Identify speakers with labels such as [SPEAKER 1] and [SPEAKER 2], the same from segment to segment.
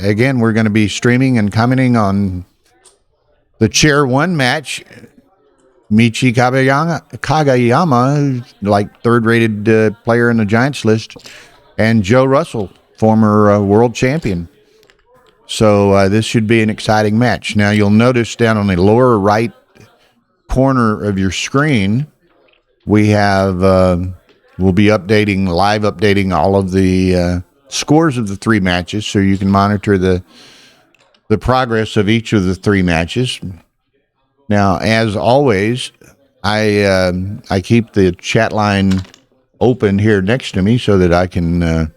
[SPEAKER 1] again, we're going to be streaming and commenting on the Chair 1 match. Kageyama, like third-rated player in the Giants list, and Joe Russell, former world champion. So this should be an exciting match. Now, you'll notice down on the lower right corner of your screen, we have, we'll be live updating all of the scores of the 3 matches, so you can monitor the progress of each of the 3 matches. Now, as always, I keep the chat line open here next to me so that I can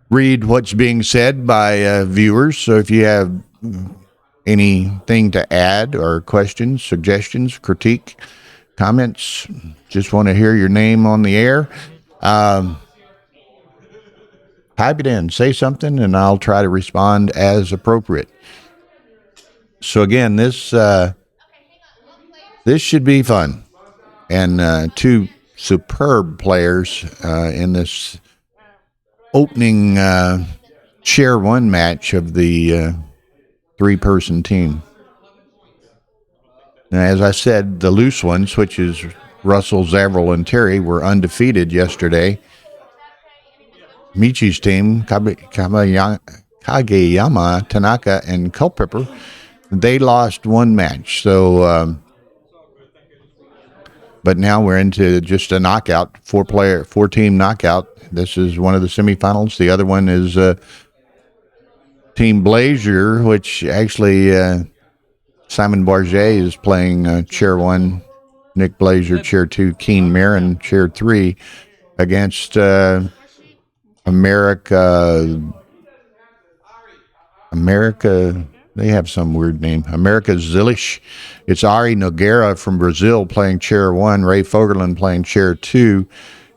[SPEAKER 1] read what's being said by viewers. So if you have anything to add or questions, suggestions, critique, comments, just want to hear your name on the air, type it in, say something, and I'll try to respond as appropriate. So again, this should be fun, and 2 superb players in this opening Chair 1 match of the 3-person team. Now, as I said, the loose ones, which is Russell, Zavril, and Terry, were undefeated yesterday. Michi's team, Kageyama, Tanaka, and Culpepper, they lost 1 match. So, but now we're into just a knockout, 4-team knockout. This is one of the semifinals. The other one is Team Blazier, which actually Simon Barget is playing Chair 1, Nick Blazier, Chair 2, Keen Marin, Chair 3, against America, they have some weird name. America Zilish. It's Ari Nogueira from Brazil playing Chair 1, Ray Fogerland playing Chair 2,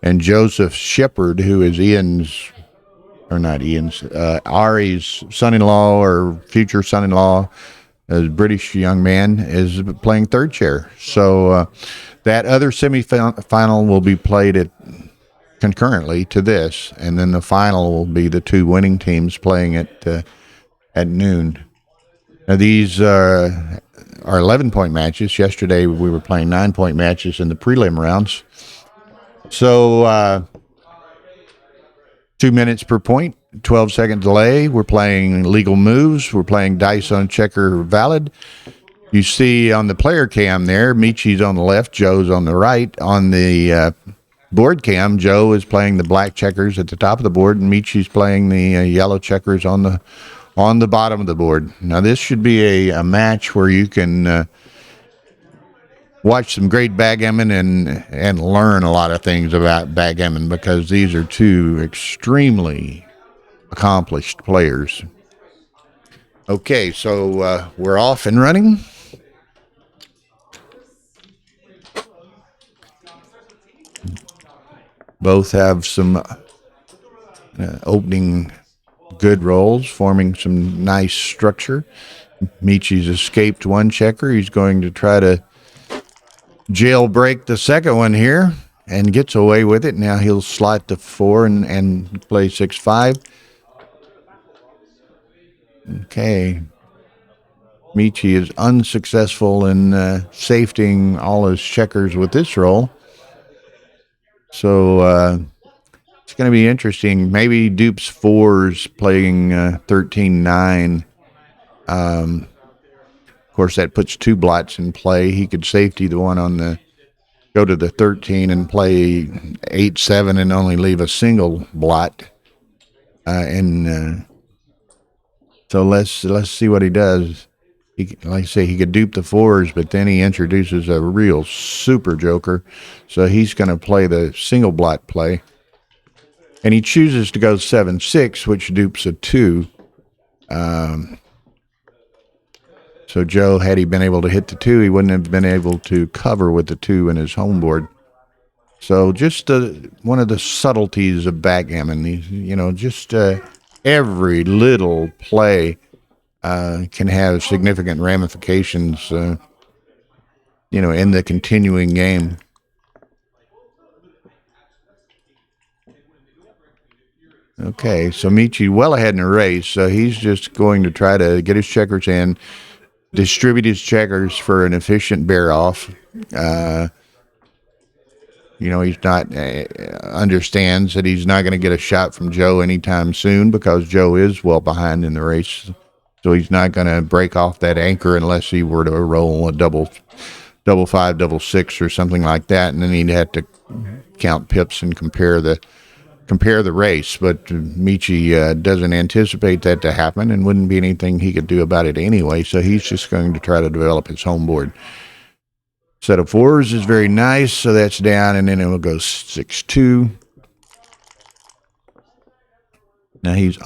[SPEAKER 1] and Joseph Shepard, who is Ari's son-in-law or future son-in-law, a British young man, is playing 3rd chair. So that other semifinal will be played concurrently to this, and then the final will be the 2 winning teams playing at noon. Now, these are 11-point matches. Yesterday, we were playing 9-point matches in the prelim rounds. So 2 minutes per point, 12-second delay. We're playing legal moves. We're playing dice on checker valid. You see on the player cam there, Michi's on the left, Joe's on the right. On the board cam, Joe is playing the black checkers at the top of the board, and Michi's playing the yellow checkers on the bottom of the board. Now, this should be a match where you can watch some great backgammon and learn a lot of things about backgammon, because these are 2 extremely accomplished players. Okay, so we're off and running. Both have some opening good rolls, forming some nice structure. Michi's escaped 1 checker. He's going to try to jailbreak the second one here and gets away with it. Now he'll slot to 4 and play 6-5. Okay. Michi is unsuccessful in safetying all his checkers with this roll. So it's going to be interesting. Maybe dupes 4s playing 13-9. Of course, that puts 2 blots in play. He could safety the one go to the 13 and play 8-7 and only leave a single blot. So let's see what he does. Like I say, he could dupe the 4s, but then he introduces a real super joker. So he's going to play the single blot play. And he chooses to go 7-6, which dupes a 2. So Joe, had he been able to hit the 2, he wouldn't have been able to cover with the 2 in his home board. So just one of the subtleties of backgammon. Just every little play can have significant ramifications, in the continuing game. Okay, so Michi well ahead in the race, so he's just going to try to get his checkers in, distribute his checkers for an efficient bear off. He's not understands that he's not going to get a shot from Joe anytime soon because Joe is well behind in the race. So he's not going to break off that anchor unless he were to roll a double five, double six, or something like that, and then he'd have to count pips and compare the race. But Michi doesn't anticipate that to happen, and wouldn't be anything he could do about it anyway. So he's just going to try to develop his home board. Set of fours is very nice, so that's down, and then it will go 6-2. Now he's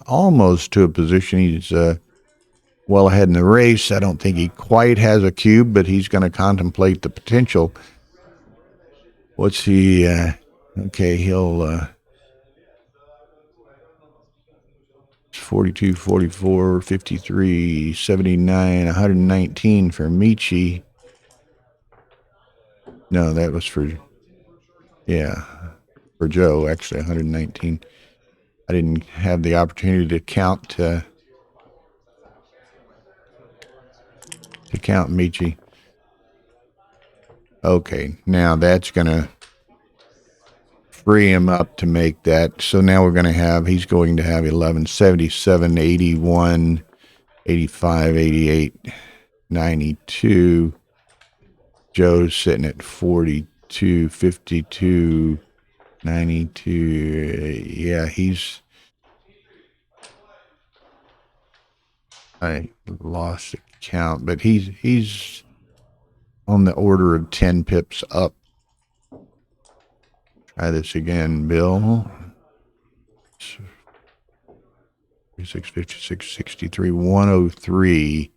[SPEAKER 1] almost to a position. He's well ahead in the race. I don't think he quite has a cube, but he's going to contemplate the potential. What's he? Okay, he'll 42, 44, 53, 79, 119 for Michi. No, that was for Joe, actually 119. I didn't have the opportunity to count Michi. Okay, now that's going to free him up to make that. So now he's going to have 11, 77, 81, 85, 88, 92. Joe's sitting at 42, 52, 92. Yeah, I lost the count, but he's on the order of 10 pips up. Try this again, Bill. 56, 56, 63, 103,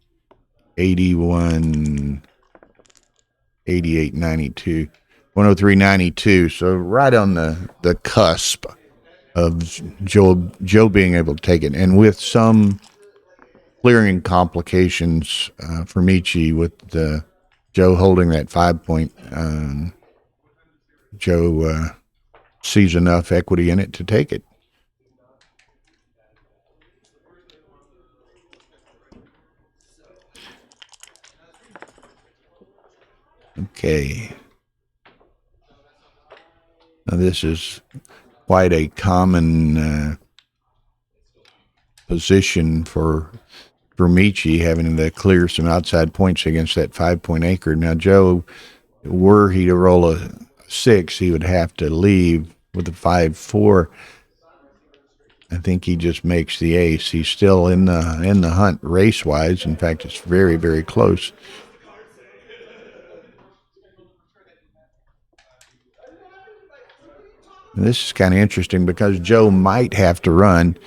[SPEAKER 1] 81, 88, 92. 103, 92. So right on the cusp of Joe being able to take it. And with some clearing complications for Michi with Joe holding that 5 point, Joe sees enough equity in it to take it. Okay. Now this is quite a common position for Michi, having to clear some outside points against that 5 point anchor. Now Joe, were he to roll a 6, he would have to leave with a 5-4. I think he just makes the ace. He's still in the hunt race wise. In fact, it's very, very close. And this is kind of interesting because Joe might have to run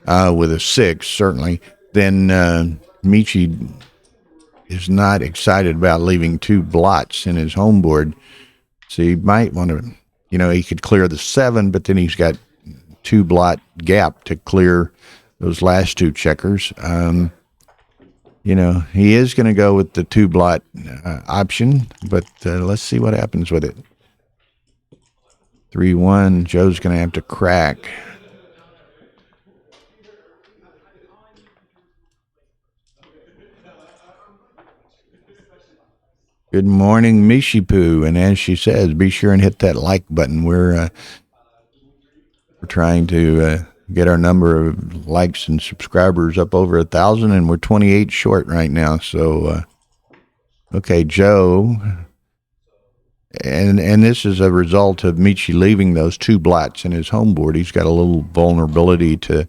[SPEAKER 1] with a 6, certainly. Then Michi is not excited about leaving 2 blots in his home board. So he might want to, he could clear the 7, but then he's got 2 blot gap to clear those last 2 checkers. He is going to go with the 2 blot option, but let's see what happens with it. 3-1, Joe's going to have to crack. Good morning, Michihito. And as she says, be sure and hit that like button. We're trying to get our number of likes and subscribers up over 1,000, and we're 28 short right now. So, okay, Joe. And this is a result of Michi leaving those 2 blots in his home board. He's got a little vulnerability to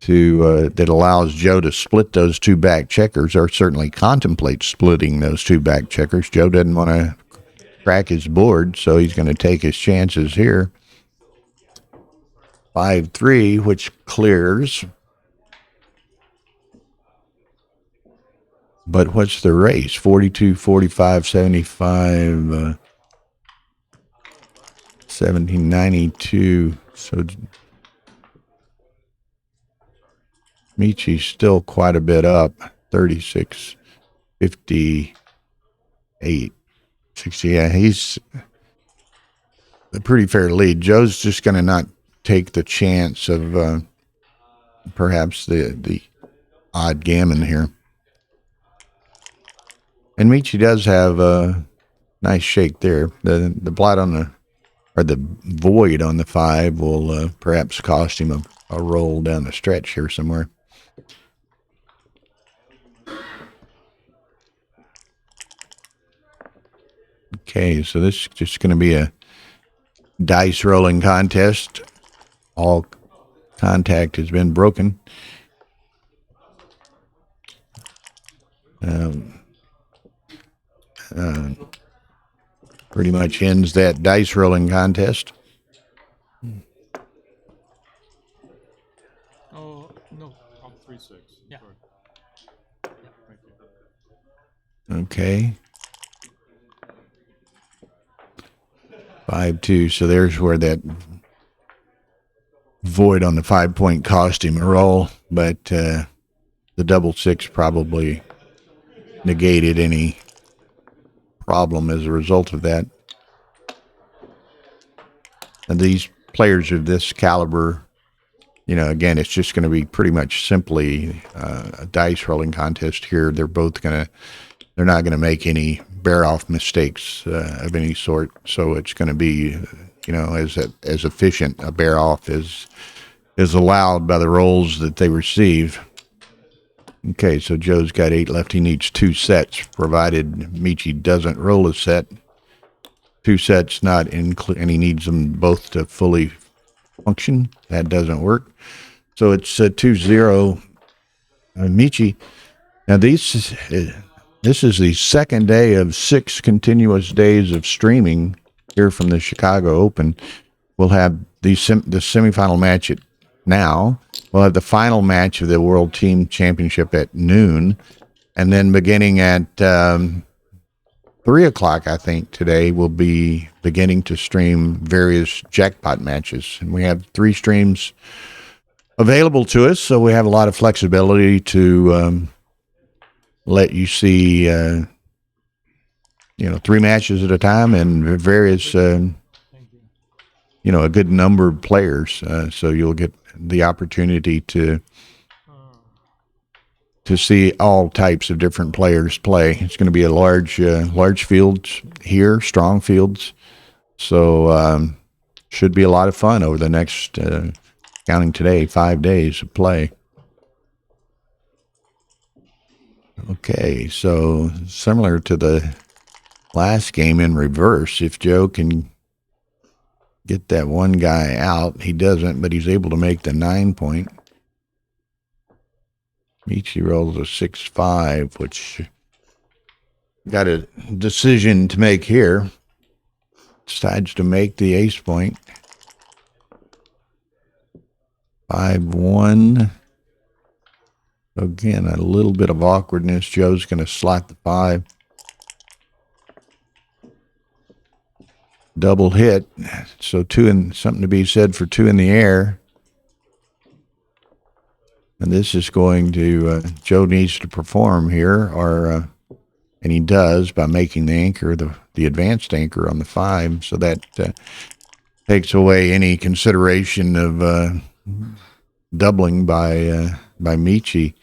[SPEAKER 1] that allows Joe to split those 2 back checkers, or certainly contemplate splitting those 2 back checkers. Joe doesn't want to crack his board, so he's going to take his chances here. 5-3, which clears. But what's the race? 42, 45, 75, 17, 92. So Michi's still quite a bit up. 36, 58, 60. Yeah, he's a pretty fair lead. Joe's just going to not take the chance of perhaps the odd gammon here. And Michi does have a nice shake there. The blot on the, or the void on the 5 will perhaps cost him a roll down the stretch here somewhere. Okay, so this is just going to be a dice rolling contest. All contact has been broken. Pretty much ends that dice rolling contest.
[SPEAKER 2] Oh, no. I'm 3-6. Yeah.
[SPEAKER 1] Okay. 5-2. So there's where that void on the 5-point cost him a roll, but the double 6 probably negated any problem as a result of that. And these players of this caliber, you know, again, it's just going to be pretty much simply a dice rolling contest here. They're not going to make any bear-off mistakes of any sort. So it's going to be, you know, as efficient a bear-off as is allowed by the rolls that they receive. Okay, so Joe's got 8 left. He needs 2 sets, provided Michi doesn't roll a set. 2 sets not include, and he needs them both to fully function. That doesn't work. So it's 2-0 Michi. Now this is the second day of 6 continuous days of streaming here from the Chicago Open. We'll have the semifinal match at now. We'll have the final match of the World Team Championship at noon. And then beginning at 3 o'clock, I think, today, we'll be beginning to stream various jackpot matches. And we have 3 streams available to us, so we have a lot of flexibility to let you see, 3 matches at a time and various, a good number of players. So you'll get the opportunity to see all types of different players play. It's going to be a large fields here, strong fields. So should be a lot of fun over the next, counting today, 5 days of play. Okay, so similar to the last game in reverse, if Joe can get that one guy out, he doesn't, but he's able to make the 9-point. Michi rolls a 6-5, which got a decision to make here. Decides to make the ace point. 5-1. Again, a little bit of awkwardness. Joe's going to slot the 5. Double hit. So 2 and something to be said for 2 in the air. And this is going to, Joe needs to perform here, and he does by making the anchor, the advanced anchor on the 5. So that takes away any consideration of doubling by Michi.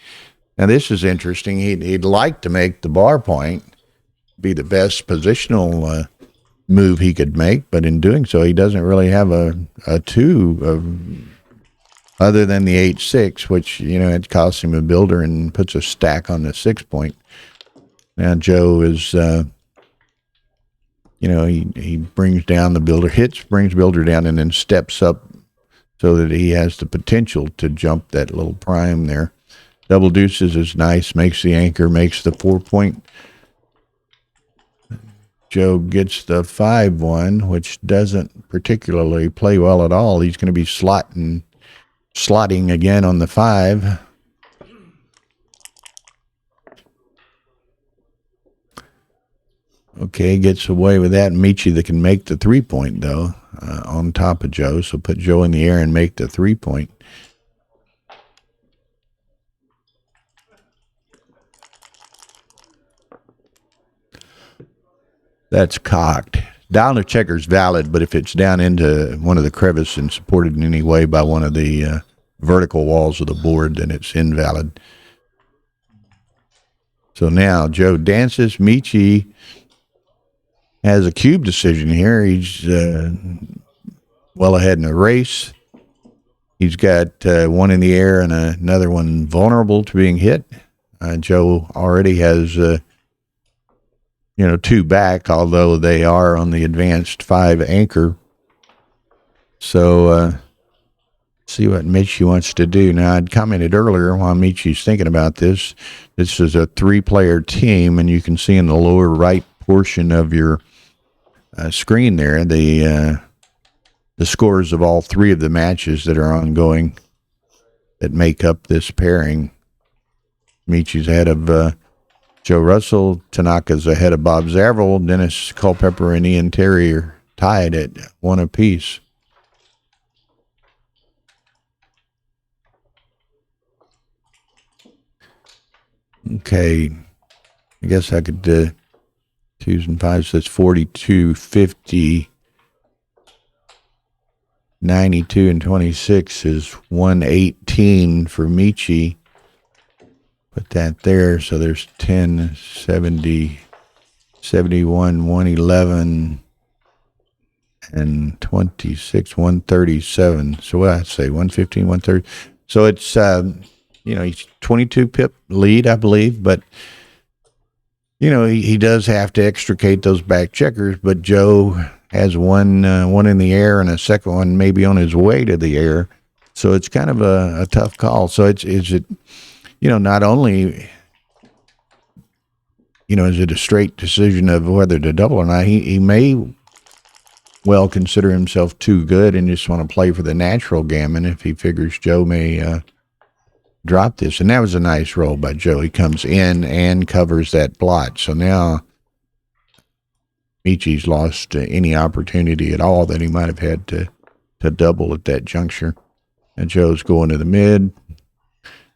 [SPEAKER 1] Now this is interesting. He'd like to make the bar point, be the best positional move he could make, but in doing so, he doesn't really have a 2 other than the 8-6, which, it costs him a builder and puts a stack on the 6-point. Now Joe is, he brings down the builder, brings builder down, and then steps up so that he has the potential to jump that little prime there. Double deuces is nice, makes the anchor, makes the 4-point. Joe gets the 5-1, which doesn't particularly play well at all. He's going to be slotting again on the 5. Okay, gets away with that. Michi that can make the 3-point, though, on top of Joe. So put Joe in the air and make the 3-point. That's cocked. Dialing a checker is valid, but if it's down into one of the crevices and supported in any way by one of the vertical walls of the board, then it's invalid. So now Joe dances. Michi has a cube decision here. He's well ahead in the race. He's got one in the air and another one vulnerable to being hit. Joe already has, 2 back, although they are on the advanced 5 anchor. So see what Michi wants to do. Now, I'd commented earlier while Michi's thinking about this, this is a 3-player team, and you can see in the lower right portion of your screen there the scores of all 3 of the matches that are ongoing that make up this pairing. Michi's ahead of Joe Russell. Tanaka's ahead of Bob Zavrel. Dennis Culpepper and Ian Terry are tied at 1 apiece. Okay, I guess I could 2s and 5s. So that's 42, 50. 92 and 26 is 118 for Michi. Put that there. So there's 10, 70, 71, 111, and 26, 137. So what did I say? 115, 130. So it's, he's 22 pip lead, I believe. But, he does have to extricate those back checkers. But Joe has one in the air and a second one maybe on his way to the air. So it's kind of a tough call. So is it, not only, is it a straight decision of whether to double or not, he may well consider himself too good and just want to play for the natural gammon if he figures Joe may drop this. And that was a nice roll by Joe. He comes in and covers that blot. So now Michi's lost any opportunity at all that he might have had to double at that juncture. And Joe's going to the mid.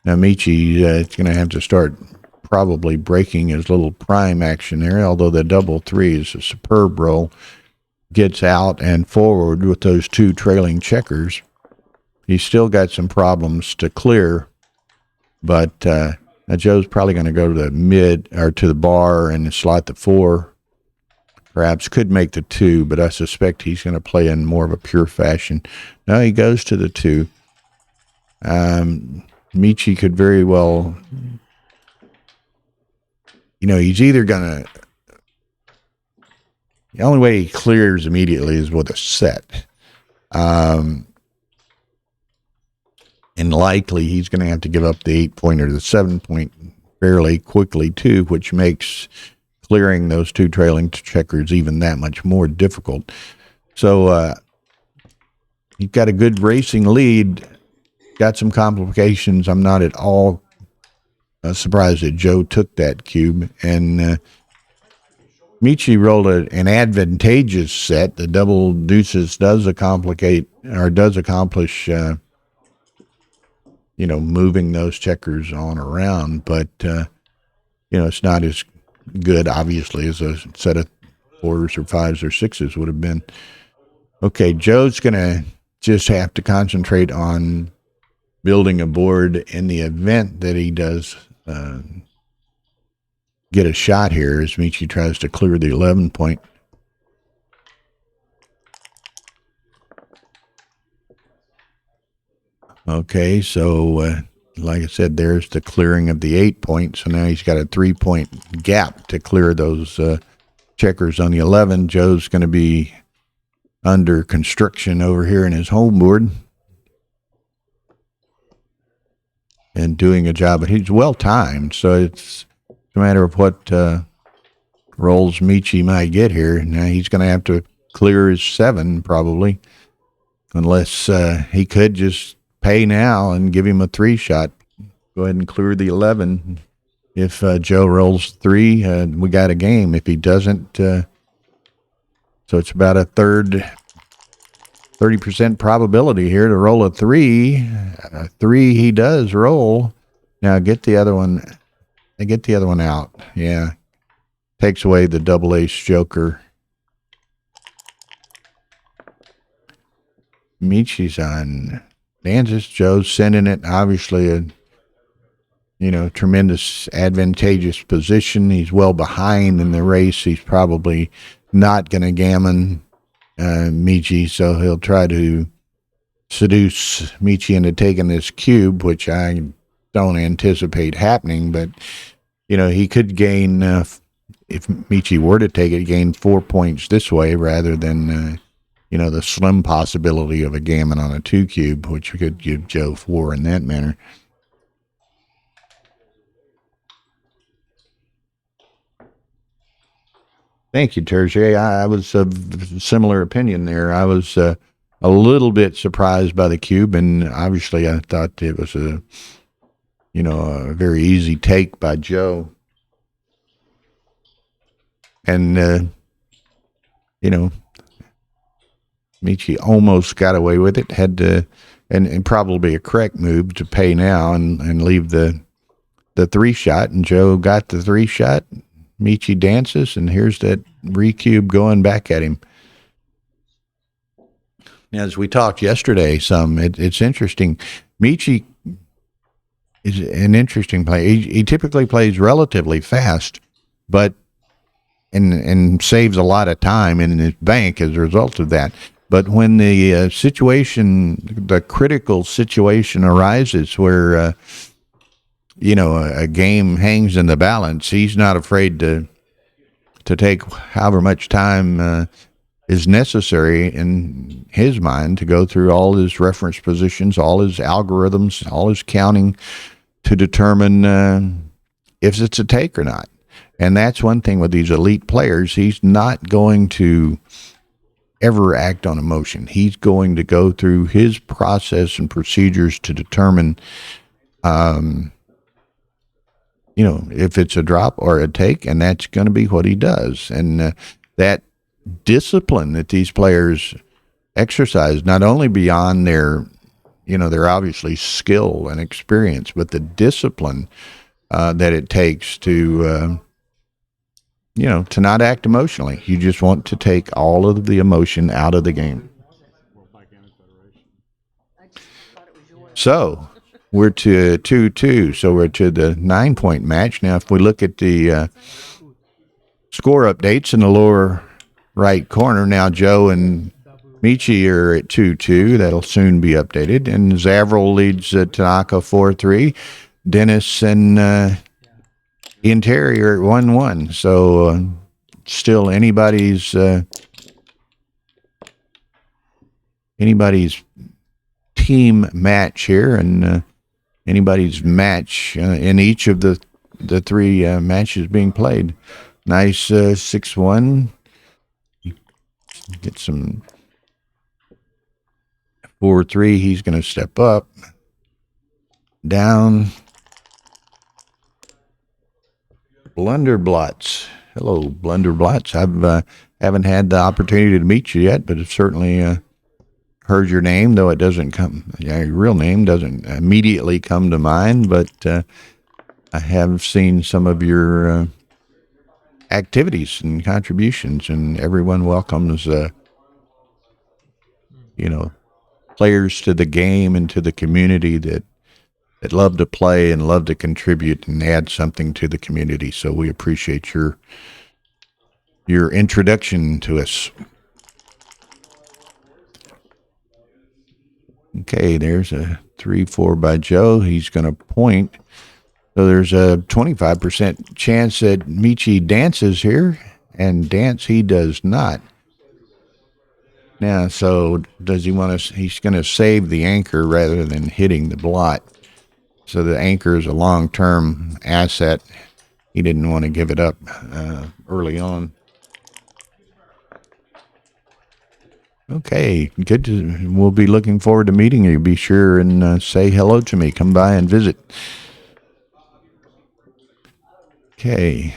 [SPEAKER 1] Now Michi is going to have to start probably breaking his little prime action there, although the double 3 is a superb roll. Gets out and forward with those 2 trailing checkers. He's still got some problems to clear, but now Joe's probably going to go to the mid or to the bar and slot the 4. Perhaps could make the 2, but I suspect he's going to play in more of a pure fashion. No, he goes to the 2. Michi could very well, he's either going to, the only way he clears immediately is with a set. And likely he's going to have to give up the 8-point or the 7-point fairly quickly too, which makes clearing those 2 trailing checkers even that much more difficult. So you've got a good racing lead, got some complications. I'm not at all surprised that Joe took that cube. And Michi rolled an advantageous set. The double deuces does accomplish, moving those checkers on around, but it's not as good, obviously, as a set of 4s or 5s or 6s would have been. Okay, Joe's going to just have to concentrate on building a board in the event that he does get a shot here as Michi tries to clear the 11-point. Okay, so like I said, there's the clearing of the 8-point. So now he's got a 3-point gap to clear those checkers on the 11. Joe's going to be under constriction over here in his home board and doing a job. But he's well timed, so it's a matter of what rolls Michi might get here. Now he's going to have to clear his 7 probably, unless he could just pay now and give him a 3 shot. Go ahead and clear the 11. If Joe rolls 3, we got a game. If he doesn't, so it's about a 30% probability here to roll a 3. 3 he does roll. Now get the other one. Get the other one out. Yeah. Takes away the double ace joker. Michi's on dances. Joe's sending it. Obviously a tremendous advantageous position. He's well behind in the race. He's probably not going to gammon Michi, so he'll try to seduce Michi into taking this cube, which I don't anticipate happening, but he could gain, if Michi were to take it, gain 4 points this way rather than the slim possibility of a gammon on a 2 cube, which could give Joe 4 in that manner. Thank you, Terje. I was of similar opinion there. I was a little bit surprised by the cube, and obviously I thought it was a very easy take by Joe. And, Michi almost got away with it, had to, and probably a correct move to pay now and leave the 3 shot, and Joe got the 3 shot. Michi dances, and here's that recube going back at him. As we talked yesterday, it's interesting. Michi is an interesting player. He typically plays relatively fast, but and saves a lot of time in his bank as a result of that. But when the critical situation arises where a game hangs in the balance, he's not afraid to take however much time is necessary in his mind to go through all his reference positions, all his algorithms, all his counting to determine if it's a take or not. And that's one thing with these elite players. He's not going to ever act on emotion. He's going to go through his process and procedures to determine if it's a drop or a take, and that's going to be what he does. And that discipline that these players exercise, not only beyond their obviously skill and experience, but the discipline that it takes to not act emotionally. You just want to take all of the emotion out of the game. So we're to 2-2, so we're to the 9-point match. Now, if we look at the score updates in the lower right corner, now Joe and Michi are at 2-2. That'll soon be updated. And Zavril leads Tanaka 4-3. Dennis and Ian Terry are at 1-1. So still anybody's team match here, and anybody's match in each of the 3 matches being played. Nice 6-1. Get some 4-3. He's going to step up. Down. Blunderblots. Hello, Blunderblots. I haven't had the opportunity to meet you yet, but I've certainly heard your name, though it doesn't come, your real name doesn't immediately come to mind, but I have seen some of your activities and contributions, and everyone welcomes, players to the game and to the community that love to play and love to contribute and add something to the community. So we appreciate your introduction to us. Okay, there's a 3-4 by Joe. He's going to point. So there's a 25% chance that Michi dances here, and dance he does not. Now, so does he want to? He's going to save the anchor rather than hitting the blot. So the anchor is a long-term asset. He didn't want to give it up early on. Okay, good. We'll be looking forward to meeting you. Be sure and say hello to me. Come by and visit. Okay.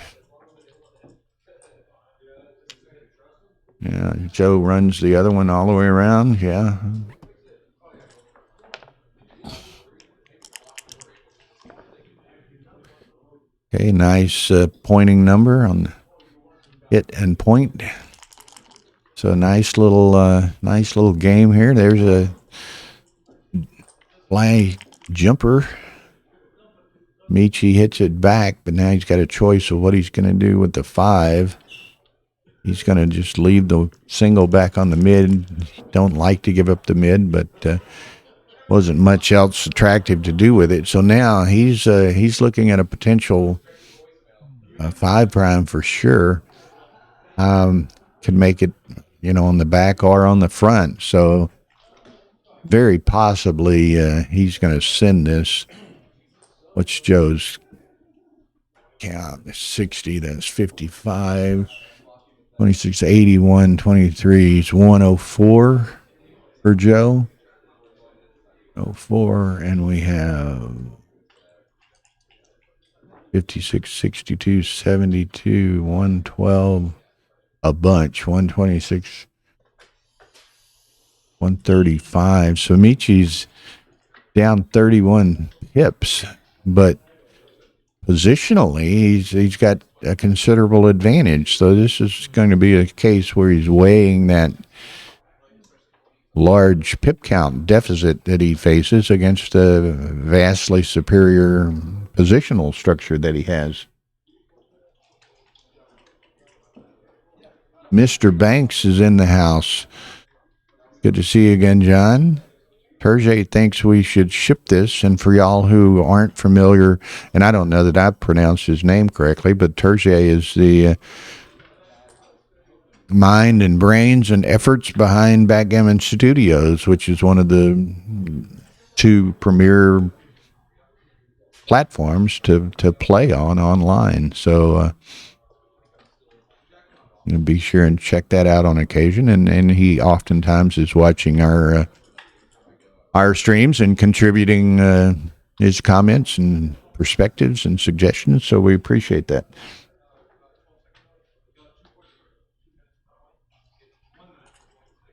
[SPEAKER 1] Yeah, Joe runs the other one all the way around. Yeah. Okay, nice pointing number on hit and point. So nice little game here. There's a fly jumper. Michi hits it back, but now he's got a choice of what he's going to do with the 5. He's going to just leave the single back on the mid. Don't like to give up the mid, but wasn't much else attractive to do with it. So now he's looking at a potential 5 prime for sure. Could make it, on the back or on the front. So very possibly he's going to send this. What's Joe's count? 60, that's 55. 26, 81, 23 is 104 for Joe. 04, and we have 56, 62, 72, 112, a bunch, 126, 135. So Michi's down 31 pips, but positionally, he's got a considerable advantage. So this is going to be a case where he's weighing that large pip count deficit that he faces against the vastly superior positional structure that he has. Mr. Banks is in the house. Good to see you again, John. Terje thinks we should ship this, and for y'all who aren't familiar, and I don't know that I pronounced his name correctly, but Terje is the mind and brains and efforts behind Backgammon Studios, which is one of the 2 premier platforms to play on online. So be sure and check that out on occasion. And he oftentimes is watching our streams and contributing his comments and perspectives and suggestions. So we appreciate that.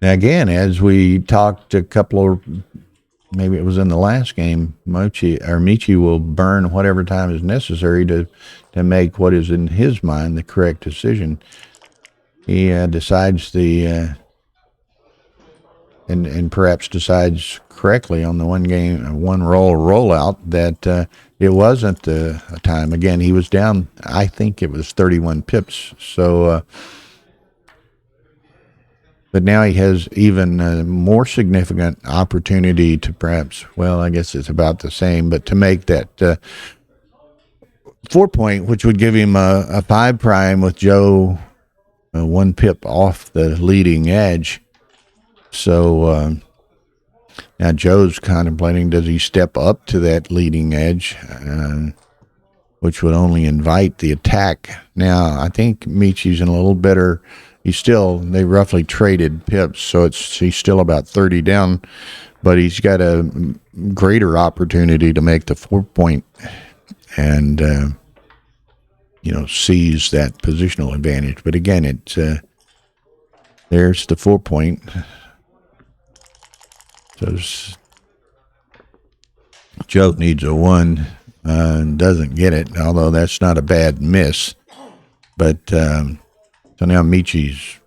[SPEAKER 1] Now, again, as we talked a couple of, maybe it was in the last game, Michi will burn whatever time is necessary to make what is in his mind the correct decision. He decides and perhaps decides correctly on the one roll rollout that it wasn't a time. Again, he was down, I think it was 31 pips. So, but now he has even a more significant opportunity to perhaps, well, I guess it's about the same, but to make that 4 point, which would give him a 5 prime with Joe 1 pip off the leading edge. So now Joe's contemplating, does he step up to that leading edge, which would only invite the attack. Now, I think Michi's in a little better. They roughly traded pips, so he's still about 30 down, but he's got a greater opportunity to make the 4 point and, seize that positional advantage. But again, there's the 4 point. So Joe needs a 1 and doesn't get it, although that's not a bad miss. But so now Michi's,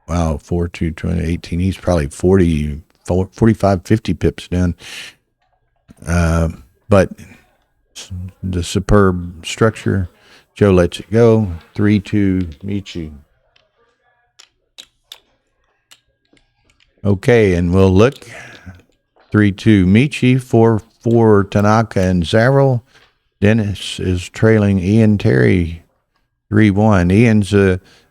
[SPEAKER 1] 4, 2, 20, 18. He's probably 40, 45, 50 pips down. But the superb structure, Joe lets it go. 3-2 Michi. Okay, and we'll look. 3-2 Michi, 4-4 Tanaka and Zarrell. Dennis is trailing Ian Terry 3-1. Ian's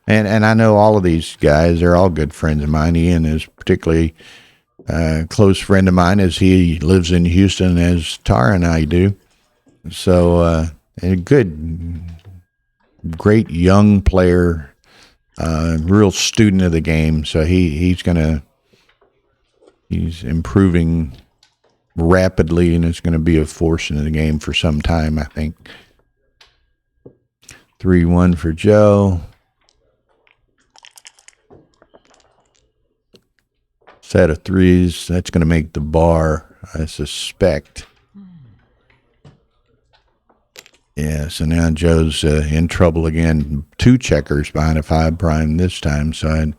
[SPEAKER 1] and I know all of these guys. They're all good friends of mine. Ian is particularly a close friend of mine, as he lives in Houston, as Tara and I do. So a great young player, real student of the game. So he's improving rapidly, and it's going to be a force in the game for some time, I think. 3-1 for Joe. Set of threes. That's going to make the bar, I suspect. Yeah, so now Joe's in trouble again. 2 checkers behind a 5 prime this time. So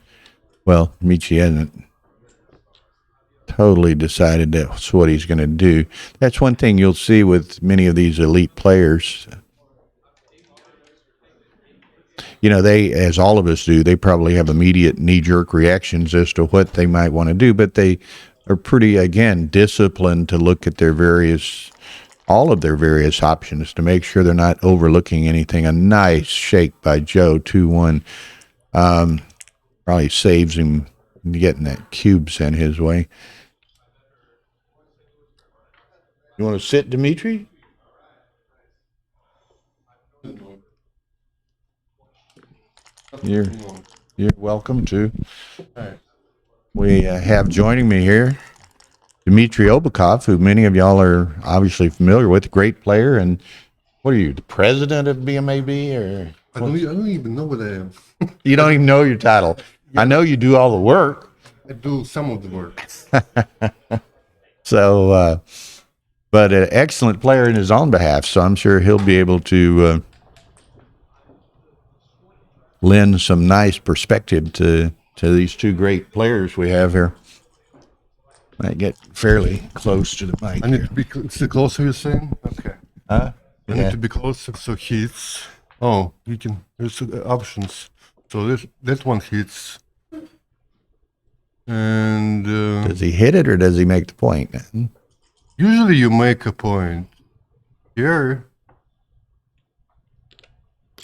[SPEAKER 1] Well, Michi hasn't totally decided that's what he's going to do. That's one thing you'll see with many of these elite players. You know, they, as all of us do, they probably have immediate knee-jerk reactions as to what they might want to do, but they are pretty, again, disciplined to look at all of their various options to make sure they're not overlooking anything. A nice shake by Joe, 2-1. Probably saves him getting that cube sent his way. You want to sit, Dimitri? You're welcome to. We have joining me here Dmitry Obakov, who many of y'all are obviously familiar with, great player. And what are you, the president of BMAB? Or
[SPEAKER 3] I don't even know what I am.
[SPEAKER 1] you don't even know your title. I know you do all the work.
[SPEAKER 3] I do some of the work.
[SPEAKER 1] So, but an excellent player in his own behalf. So I'm sure he'll be able to lend some nice perspective to these two great players we have here. I get fairly close to the mic
[SPEAKER 3] I need
[SPEAKER 1] here.
[SPEAKER 3] to be closer, you're saying? Okay.
[SPEAKER 1] Huh?
[SPEAKER 3] I
[SPEAKER 1] Yeah.
[SPEAKER 3] need to be closer, so hits. Oh, you can, there's options. So that one hits. And
[SPEAKER 1] Does he hit it or does he make the point?
[SPEAKER 3] usually you make a point. Here,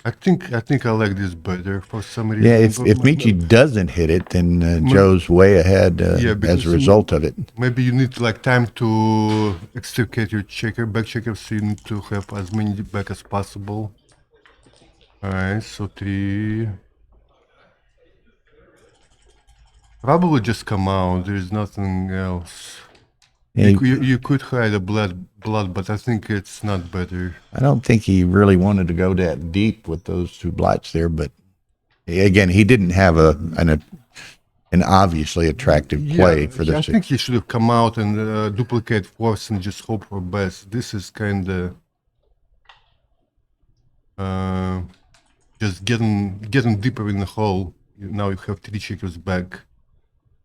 [SPEAKER 3] I think I like this better for some reason.
[SPEAKER 1] Yeah, if
[SPEAKER 3] But
[SPEAKER 1] Michi doesn't hit it, then Joe's way ahead
[SPEAKER 3] Yeah,
[SPEAKER 1] as
[SPEAKER 3] because
[SPEAKER 1] a result of it.
[SPEAKER 3] maybe you need like time to extricate your back checker, so you need to have as many back as possible. Alright, so 3. Probably just come out, there's nothing else.
[SPEAKER 1] Yeah,
[SPEAKER 3] You could hide a blood, but I think it's not better.
[SPEAKER 1] I don't think he really wanted to go that deep with those two blots there, but again, he didn't have an obviously attractive play for
[SPEAKER 3] I
[SPEAKER 1] this.
[SPEAKER 3] think he should have come out and duplicate force and just hope for best. This is kind of just getting deeper in the hole. Now you have 3 checkers back.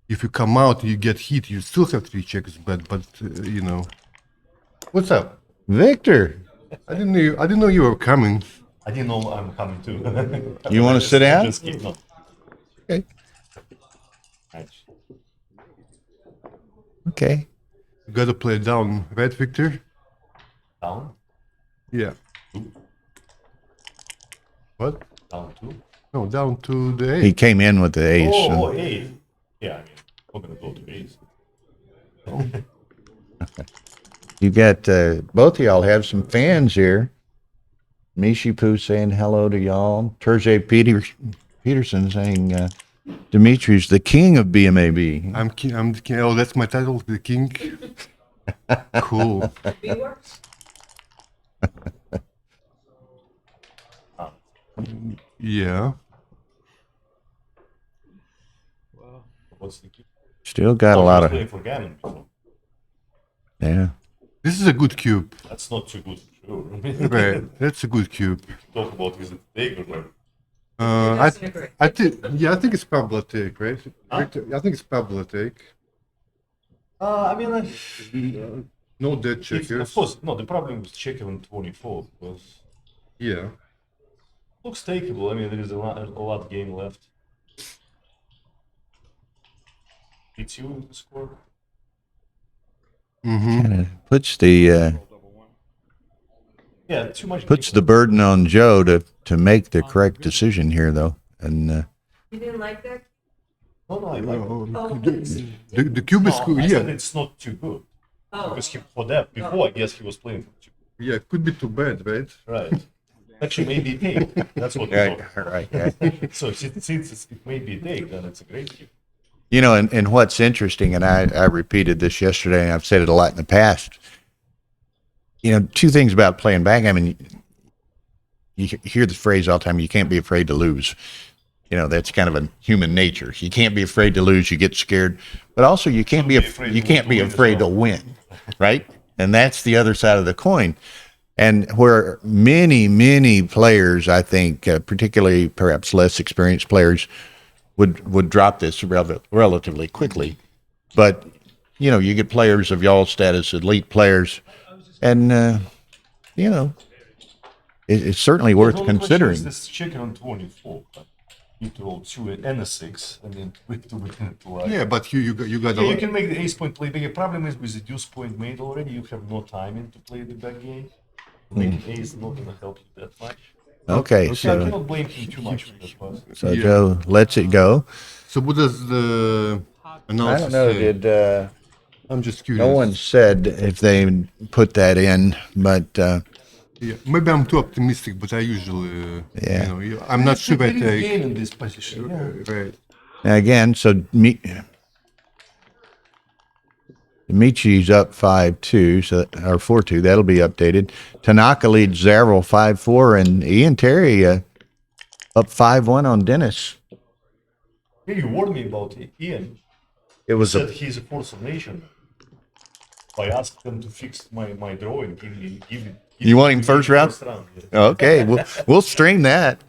[SPEAKER 3] If you come out, you get hit. You still have 3 checkers back, but you know. What's up,
[SPEAKER 1] Victor,
[SPEAKER 3] I didn't know you were coming.
[SPEAKER 4] I didn't know I'm coming too.
[SPEAKER 1] you want to sit down?
[SPEAKER 4] Just keep no.
[SPEAKER 1] Okay.
[SPEAKER 4] Right.
[SPEAKER 1] Okay.
[SPEAKER 3] You gotta play down, right, Victor?
[SPEAKER 4] Down,
[SPEAKER 3] Yeah. What?
[SPEAKER 4] down 2.
[SPEAKER 3] No, down to the 8.
[SPEAKER 1] He came in with the ace.
[SPEAKER 4] Oh,
[SPEAKER 1] and-
[SPEAKER 4] 8. Yeah, I mean, we're gonna go to base.
[SPEAKER 1] You got both of y'all have some fans here. Michihito saying hello to y'all. Terje Peterson saying Dimitri's the king of BMAB.
[SPEAKER 3] I'm the king. Oh, that's my title, the king. Cool. Yeah.
[SPEAKER 4] What's the key?
[SPEAKER 1] Still got a
[SPEAKER 4] Oh,
[SPEAKER 1] lot
[SPEAKER 4] I was
[SPEAKER 1] of
[SPEAKER 4] playing for Gammon before.
[SPEAKER 1] yeah.
[SPEAKER 3] This is a good cube.
[SPEAKER 4] That's not too good, sure.
[SPEAKER 3] Right. That's a good cube.
[SPEAKER 4] Talk about is it take or not?
[SPEAKER 3] I think it's probably a take, right? Victor, I think it's probably a take.
[SPEAKER 4] I mean,
[SPEAKER 3] No dead
[SPEAKER 4] of
[SPEAKER 3] checkers.
[SPEAKER 4] course, no. The problem with checker on 24 because
[SPEAKER 3] Yeah.
[SPEAKER 4] looks takeable. I mean, there is a lot game left. It's you in the score.
[SPEAKER 3] Mm-hmm.
[SPEAKER 1] Kinda puts the
[SPEAKER 4] Yeah, too much.
[SPEAKER 1] puts
[SPEAKER 4] game
[SPEAKER 1] the burden on Joe to make the correct decision here, though. And
[SPEAKER 5] You didn't like that?
[SPEAKER 4] No, I like it.
[SPEAKER 3] The cube is
[SPEAKER 4] No,
[SPEAKER 3] cool.
[SPEAKER 4] I said
[SPEAKER 3] Yeah.
[SPEAKER 4] it's not too good.
[SPEAKER 5] Oh.
[SPEAKER 4] Because for that, before I guess he was playing for 2.
[SPEAKER 3] Yeah, could be too bad, right?
[SPEAKER 4] Right. Actually, maybe a take. That's what we thought.
[SPEAKER 1] right.
[SPEAKER 4] So since it may be a take, then it's a great cube.
[SPEAKER 1] You know, and what's interesting, and I repeated this yesterday, and I've said it a lot in the past. You know, two things about playing backgammon. You hear the phrase all the time, you can't be afraid to lose. You know, that's kind of a human nature. You can't be afraid to lose, you get scared. But also you can't be afraid to win, right? And that's the other side of the coin. And where many players, I think, particularly perhaps less experienced players, would drop this relatively quickly. But you get players of y'all status, elite players, and it's certainly worth
[SPEAKER 4] The only question
[SPEAKER 1] considering.
[SPEAKER 4] is this checker on 24. Need to roll 2 and a 6, and then flip to win to like.
[SPEAKER 3] Yeah, but you got a
[SPEAKER 4] Yeah, you
[SPEAKER 3] lot.
[SPEAKER 4] can make the ace point play. The problem is with the deuce point made already, you have no timing to play the back game. Making ace not gonna help you that much.
[SPEAKER 1] Okay,
[SPEAKER 4] So I
[SPEAKER 1] so
[SPEAKER 4] cannot blame him too much for that part.
[SPEAKER 1] so Joe lets it go.
[SPEAKER 3] So what does the
[SPEAKER 1] I
[SPEAKER 3] analysis
[SPEAKER 1] don't know.
[SPEAKER 3] say?
[SPEAKER 1] Did
[SPEAKER 3] I'm just curious.
[SPEAKER 1] no one said if they put that in, but
[SPEAKER 3] Yeah, maybe I'm too optimistic, but I usually,
[SPEAKER 1] Yeah.
[SPEAKER 3] I'm not sure if I
[SPEAKER 4] There is
[SPEAKER 3] take.
[SPEAKER 4] gain in this position. Yeah.
[SPEAKER 3] Right.
[SPEAKER 1] again, so Michi's up 5-2, so or 4-2. That'll be updated. Tanaka leads Zarrell 5-4, and Ian Terry up 5-1 on Dennis.
[SPEAKER 4] Hey, you warned me about Ian.
[SPEAKER 1] It was
[SPEAKER 4] Said he's a force of nature. I asked them to fix my drawing. Give it.
[SPEAKER 1] You want him first round?
[SPEAKER 4] Yeah.
[SPEAKER 1] Okay, we'll stream that.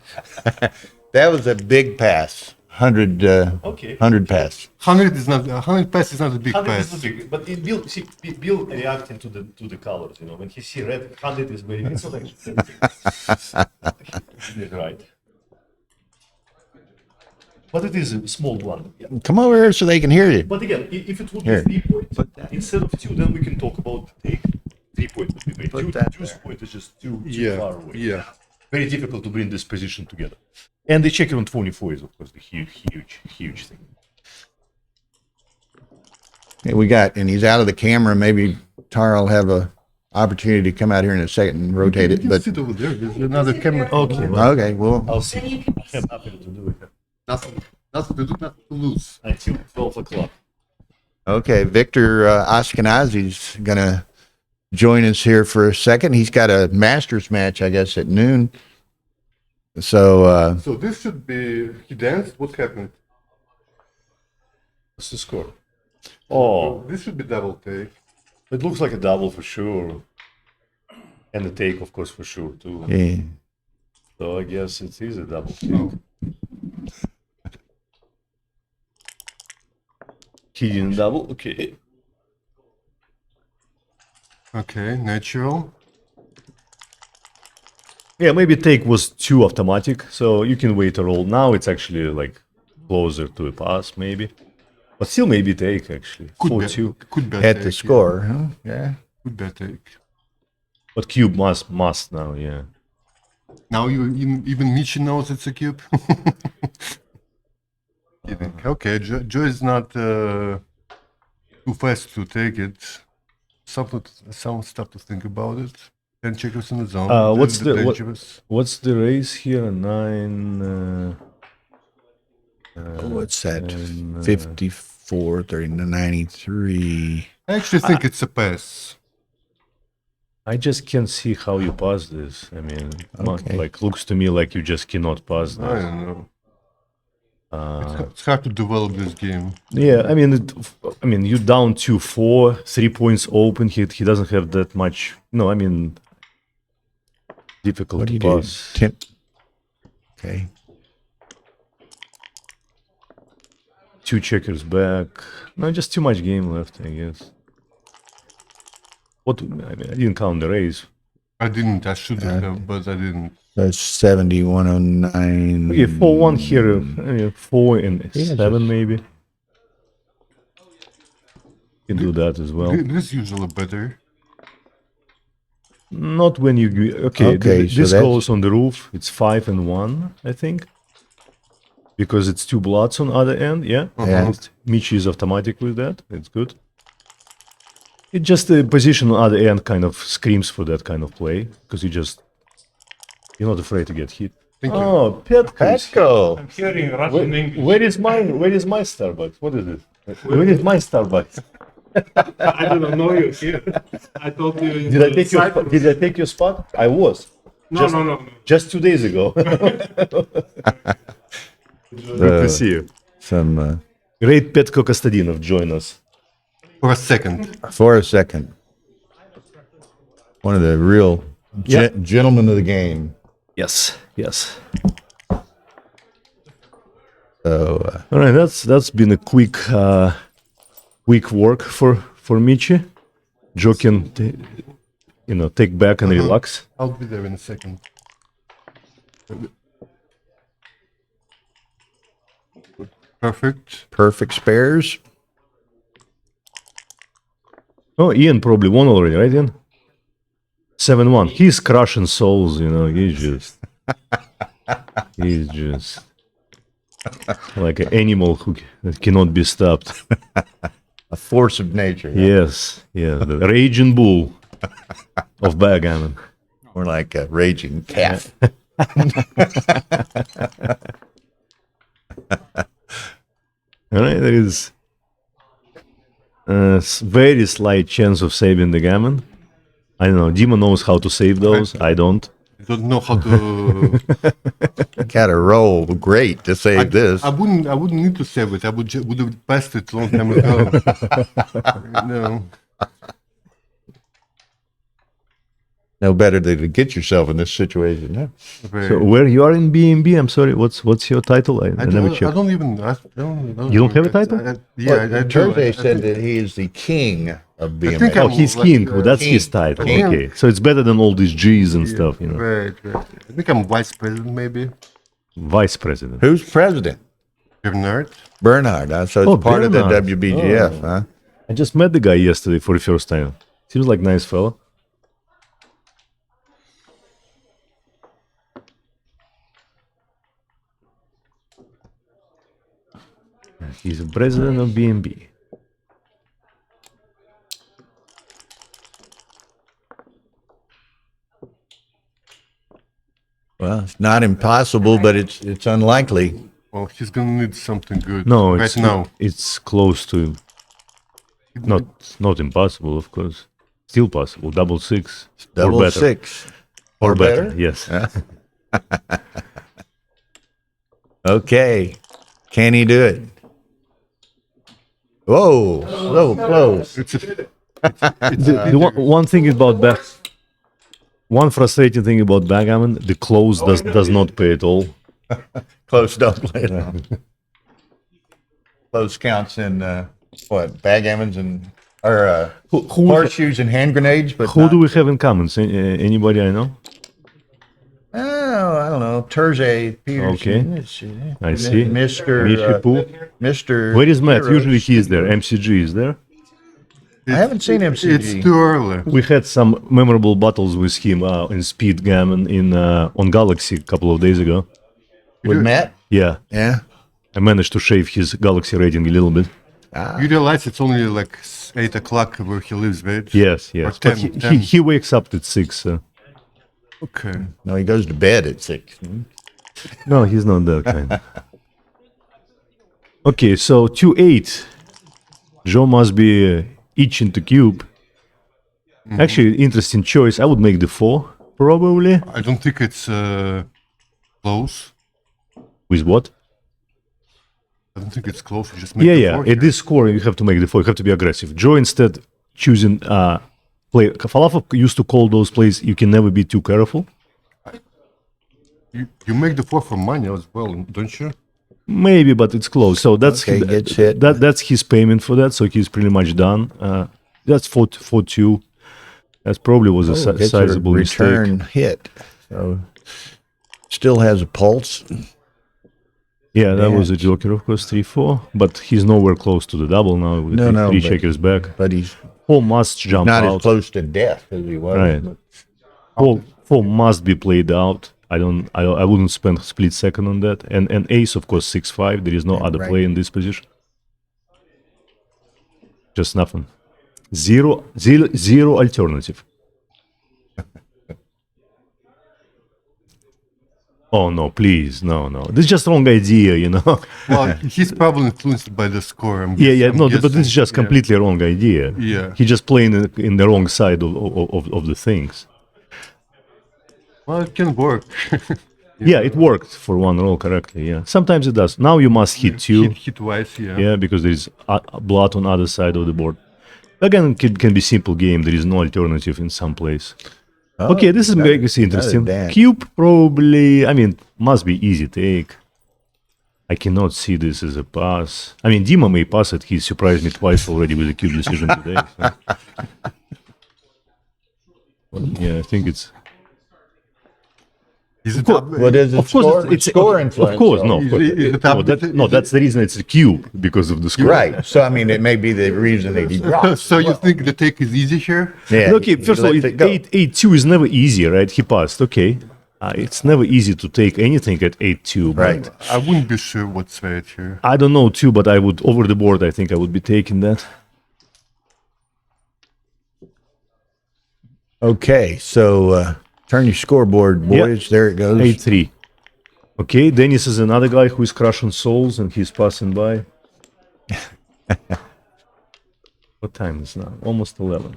[SPEAKER 1] That was a big pass. 100 pass.
[SPEAKER 3] 100 is not 100 pass is not a big
[SPEAKER 4] 100
[SPEAKER 3] pass.
[SPEAKER 4] is the big, but it Bill, see, Bill reacting to the colors. When he see red, 100 is very. It's not actually right. But it is a small one. Yeah.
[SPEAKER 1] Come over here so they can hear you.
[SPEAKER 4] But again, if it would
[SPEAKER 1] Here.
[SPEAKER 4] be 3 points instead of 2, then we can talk about take. 3 points would be great.
[SPEAKER 1] Put
[SPEAKER 4] Two
[SPEAKER 1] that
[SPEAKER 4] point is just too
[SPEAKER 3] Yeah,
[SPEAKER 4] far away.
[SPEAKER 3] yeah.
[SPEAKER 4] Very difficult to bring this position together. And the checker on 24 is of course the huge thing.
[SPEAKER 1] Hey, and he's out of the camera. Maybe Tara will have a opportunity to come out here in a second and rotate
[SPEAKER 3] You
[SPEAKER 1] it.
[SPEAKER 3] can
[SPEAKER 1] But
[SPEAKER 3] sit over there. There's another camera.
[SPEAKER 4] Okay, well,
[SPEAKER 1] okay, well,
[SPEAKER 4] I'll see. I'm happy to do it
[SPEAKER 3] Nothing to do, nothing to lose.
[SPEAKER 4] until 12 o'clock.
[SPEAKER 1] okay. Victor Ashkenazi's gonna join us here for a second. He's got a Masters match, I guess, at noon. So
[SPEAKER 3] So this should be. He danced. What happened?
[SPEAKER 4] What's the score? Oh,
[SPEAKER 3] This should be double take.
[SPEAKER 4] it looks like a double for sure. And the take, of course, for sure, too.
[SPEAKER 1] yeah.
[SPEAKER 4] So I guess it is a double take.
[SPEAKER 3] Oh.
[SPEAKER 4] He didn't double? Okay.
[SPEAKER 3] Okay, natural.
[SPEAKER 4] Yeah, maybe take was too automatic, so you can wait a roll. Now it's actually like closer to a pass, maybe. But still maybe take, actually.
[SPEAKER 3] Could
[SPEAKER 4] 4-2.
[SPEAKER 3] be, could be a
[SPEAKER 1] At
[SPEAKER 3] take,
[SPEAKER 1] the score, huh? Yeah.
[SPEAKER 3] Could be a take.
[SPEAKER 4] But cube must now, yeah.
[SPEAKER 3] Now even Michi knows it's a cube. Kidding. Okay, Joe is not too fast to take it. Some stuff to think about it. 10 checkers in the zone.
[SPEAKER 4] What's
[SPEAKER 3] Little bit
[SPEAKER 4] the- what-
[SPEAKER 3] dangerous.
[SPEAKER 4] What's the race here? 9.
[SPEAKER 1] What's that?
[SPEAKER 4] and,
[SPEAKER 1] 54, 30, 93.
[SPEAKER 3] I actually think it's a pass.
[SPEAKER 4] I just can't see how you pass this. I mean,
[SPEAKER 1] Okay.
[SPEAKER 4] like looks to me like you just cannot pass
[SPEAKER 3] I
[SPEAKER 4] this.
[SPEAKER 3] don't know. It's hard to develop this game.
[SPEAKER 4] Yeah, I mean, you down 2-4, 3 points open. He doesn't have that much. No, I mean, difficult
[SPEAKER 1] What do
[SPEAKER 4] to
[SPEAKER 1] you do?
[SPEAKER 4] pass.
[SPEAKER 1] 10. Okay.
[SPEAKER 4] 2 checkers back. No, just too much game left, I guess. I mean, I didn't count the raise.
[SPEAKER 3] I didn't. I should have, but I didn't.
[SPEAKER 1] That's 7109.
[SPEAKER 4] Okay, 4-1 here. 4 and
[SPEAKER 1] Yeah,
[SPEAKER 4] 7 maybe. Can do that as well.
[SPEAKER 3] This is usually better.
[SPEAKER 4] Not when you
[SPEAKER 1] Okay, so
[SPEAKER 4] this
[SPEAKER 1] that's-
[SPEAKER 4] goes on the roof. It's 5 and 1, I think, because it's 2 blots on other end. Yeah,
[SPEAKER 1] Yeah.
[SPEAKER 4] Michi is automatic with that. It's good. It just the position on other end kind of screams for that kind of play because you're not afraid to get hit.
[SPEAKER 3] Thank you.
[SPEAKER 4] Oh, Petco.
[SPEAKER 2] I'm hearing Russian English.
[SPEAKER 4] Where is my Starbucks? What is it? Where is my Starbucks?
[SPEAKER 2] I don't know you here. I told you. In
[SPEAKER 4] Did I
[SPEAKER 2] the
[SPEAKER 4] take your
[SPEAKER 2] Cyprus.
[SPEAKER 4] Did I take your spot? I was.
[SPEAKER 2] No, no.
[SPEAKER 4] Just 2 days ago. Good to see you.
[SPEAKER 1] Some
[SPEAKER 4] Great Petko Kostadinov join us.
[SPEAKER 3] For a second.
[SPEAKER 1] for a second. One of the real
[SPEAKER 4] Yeah.
[SPEAKER 1] gentlemen of the game.
[SPEAKER 4] Yes, yes.
[SPEAKER 1] So
[SPEAKER 4] All right, that's been a quick work for Michi. Joe can take back and relax.
[SPEAKER 3] I'll be there in a second. Perfect.
[SPEAKER 1] perfect spares.
[SPEAKER 4] Oh, Ian probably won already, right, Ian? 7-1. He's crushing souls, he's just like an animal that cannot be stopped.
[SPEAKER 1] A force of nature.
[SPEAKER 4] Yes, the raging bull of backgammon.
[SPEAKER 1] More like a raging calf.
[SPEAKER 4] All right, there is a very slight chance of saving the gammon. I don't know. Dima knows how to save those. I don't.
[SPEAKER 3] I don't know how to.
[SPEAKER 1] Got to roll great to save this.
[SPEAKER 3] I wouldn't need to save it. I would have passed it a long time ago. No.
[SPEAKER 1] No better than to get yourself in this situation. Huh?
[SPEAKER 4] So where you are in B&B? I'm sorry. What's your title? I never
[SPEAKER 3] I
[SPEAKER 4] checked.
[SPEAKER 3] don't even. I don't
[SPEAKER 4] You don't have a title?
[SPEAKER 3] Yeah, I do.
[SPEAKER 1] Terje said that he is the king of BMX.
[SPEAKER 3] think
[SPEAKER 4] Oh,
[SPEAKER 3] I'm
[SPEAKER 4] he's
[SPEAKER 3] like,
[SPEAKER 4] king. That's his
[SPEAKER 1] king.
[SPEAKER 4] title.
[SPEAKER 3] King.
[SPEAKER 4] Okay, so it's better than all these G's and stuff.
[SPEAKER 3] Right. I think I'm vice president, maybe.
[SPEAKER 4] Vice president.
[SPEAKER 1] Who's president?
[SPEAKER 3] Bernard.
[SPEAKER 1] Bernard. So it's
[SPEAKER 4] Oh,
[SPEAKER 1] part of
[SPEAKER 4] Bernard.
[SPEAKER 1] the WBGF, huh?
[SPEAKER 4] I just met the guy yesterday for the first time. Seems like a nice fella. He's the president of B&B.
[SPEAKER 1] Well, it's not impossible, but it's unlikely.
[SPEAKER 3] Well, he's gonna need something good.
[SPEAKER 4] No,
[SPEAKER 3] right now.
[SPEAKER 4] it's close to not impossible, of course. Still possible. 6
[SPEAKER 1] Double
[SPEAKER 4] or better.
[SPEAKER 1] 6.
[SPEAKER 4] Or better.
[SPEAKER 1] better?
[SPEAKER 4] Yes.
[SPEAKER 1] Okay. Can he do it? Whoa, so close.
[SPEAKER 4] One thing about one frustrating thing about backgammon, the close does not pay at all.
[SPEAKER 1] Close don't play it on. Close counts in what? Backgammons and
[SPEAKER 4] Who
[SPEAKER 1] horseshoes and hand grenades, but
[SPEAKER 4] who do we have in commons? Anybody I know?
[SPEAKER 1] Oh, I don't know. Terje Peterson.
[SPEAKER 4] Okay.
[SPEAKER 1] Let's see.
[SPEAKER 4] I see.
[SPEAKER 1] Mr.
[SPEAKER 4] Michihito.
[SPEAKER 1] Mr.
[SPEAKER 4] Where is Matt?
[SPEAKER 1] Heroes.
[SPEAKER 4] Usually he is there. MCG is there.
[SPEAKER 1] I haven't seen MCG.
[SPEAKER 3] It's too early.
[SPEAKER 4] We had some memorable battles with him in Speed Gammon on Galaxy a couple of days ago.
[SPEAKER 1] With Matt?
[SPEAKER 4] Yeah,
[SPEAKER 1] Yeah.
[SPEAKER 4] I managed to shave his Galaxy rating a little bit.
[SPEAKER 3] You realize it's only like 8 o'clock where he lives, right?
[SPEAKER 4] Yes.
[SPEAKER 3] Or
[SPEAKER 4] But
[SPEAKER 3] 10,
[SPEAKER 4] he
[SPEAKER 3] 10.
[SPEAKER 4] he wakes up at 6.
[SPEAKER 3] Okay.
[SPEAKER 1] No, he goes to bed at 6.
[SPEAKER 4] No, he's not that kind. Okay, so 2-8. Joe must be itching to cube. Actually, interesting choice. I would make the 4, probably.
[SPEAKER 3] I don't think it's close.
[SPEAKER 4] With what?
[SPEAKER 3] I don't think it's close. You just make
[SPEAKER 4] Yeah,
[SPEAKER 3] the
[SPEAKER 4] yeah.
[SPEAKER 3] four
[SPEAKER 4] At
[SPEAKER 3] here.
[SPEAKER 4] this score, you have to make the 4. You have to be aggressive. Joe instead choosing play. Falafel used to call those plays, you can never be too careful.
[SPEAKER 3] You make the 4 for money as well, don't you?
[SPEAKER 4] Maybe, but it's close. So that's
[SPEAKER 1] Okay, gets hit.
[SPEAKER 4] that's his payment for that. So he's pretty much done. That's 4-2. That probably was a
[SPEAKER 1] Gets a
[SPEAKER 4] sizable
[SPEAKER 1] return
[SPEAKER 4] mistake.
[SPEAKER 1] hit. So still has a pulse.
[SPEAKER 4] Yeah, that was a joker, of course, 3-4. But he's nowhere close to the double now with
[SPEAKER 1] No,
[SPEAKER 4] three
[SPEAKER 1] but-
[SPEAKER 4] checkers back.
[SPEAKER 1] But he's
[SPEAKER 4] 4 must jump
[SPEAKER 1] not as
[SPEAKER 4] out.
[SPEAKER 1] close to death as he was.
[SPEAKER 4] Right.
[SPEAKER 1] But
[SPEAKER 4] 4 must be played out. I wouldn't spend a split second on that. And ace, of course, 6-5. There is no other
[SPEAKER 1] right.
[SPEAKER 4] play in this position. Just nothing. Zero alternative. Oh no, please, no. This is just wrong idea,
[SPEAKER 3] Well, he's probably influenced by the score. I'm
[SPEAKER 4] Yeah,
[SPEAKER 3] I'm
[SPEAKER 4] no, but this
[SPEAKER 3] guessing.
[SPEAKER 4] is just
[SPEAKER 3] Yeah.
[SPEAKER 4] completely wrong idea.
[SPEAKER 3] Yeah.
[SPEAKER 4] He just playing in the wrong side of the things.
[SPEAKER 3] Well, it can work.
[SPEAKER 4] Yeah, it worked for one roll correctly. Yeah, sometimes it does. Now you must hit 2.
[SPEAKER 3] hit twice, yeah.
[SPEAKER 4] Yeah, because there is blood on other side of the board. Again, it can be simple game. There is no alternative in some place. Okay, this is makes it interesting.
[SPEAKER 1] dance.
[SPEAKER 4] Cube probably, must be easy take. I cannot see this as a pass. I mean, Dima may pass it. He surprised me twice already with a cube decision today. So. Yeah, I think it's.
[SPEAKER 3] Is it
[SPEAKER 1] What is it?
[SPEAKER 4] Of course, it's
[SPEAKER 1] score
[SPEAKER 4] okay,
[SPEAKER 1] influence.
[SPEAKER 4] Of course,
[SPEAKER 1] though.
[SPEAKER 4] no. Of course.
[SPEAKER 3] Is it
[SPEAKER 4] No,
[SPEAKER 3] up-
[SPEAKER 4] no, that's the reason it's a cube because of the score.
[SPEAKER 1] Right. So I mean, it may be the reason that he dropped.
[SPEAKER 3] So you think the take is easy here?
[SPEAKER 1] Yeah.
[SPEAKER 4] Okay, first of all,
[SPEAKER 1] let it go.
[SPEAKER 4] 8-2 is never easy, right? He passed. Okay, it's never easy to take anything at 8-2.
[SPEAKER 1] Right.
[SPEAKER 4] But
[SPEAKER 3] I wouldn't be sure what's right here.
[SPEAKER 4] I don't know too, but I would over the board. I think I would be taking that.
[SPEAKER 1] Okay, so turn your scoreboard, boys. There it goes.
[SPEAKER 4] 8-3. Okay, Dennis is another guy who is crushing souls and he's passing by. What time is now? Almost 11.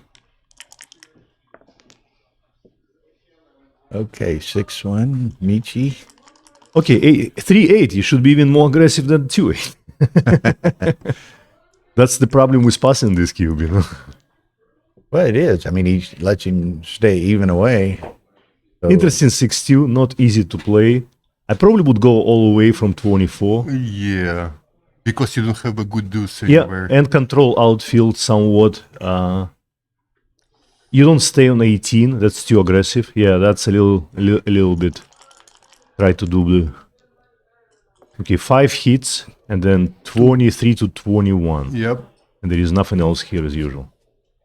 [SPEAKER 1] Okay, 6-1, Michi.
[SPEAKER 4] Okay, 3-8. You should be even more aggressive than 2-8. That's the problem with passing this cube, you know.
[SPEAKER 1] Well, it is. I mean, he lets him stay even away. So,
[SPEAKER 4] Interesting 6-2, not easy to play. I probably would go all the way from 24.
[SPEAKER 3] Yeah, because you don't have a good deuce
[SPEAKER 4] Yeah,
[SPEAKER 3] anywhere.
[SPEAKER 4] and control outfield somewhat. You don't stay on 18. That's too aggressive. Yeah, that's a little bit. Try to do the. Okay, 5 hits and then 23 to 21,
[SPEAKER 3] Yep.
[SPEAKER 4] and there is nothing else here as usual.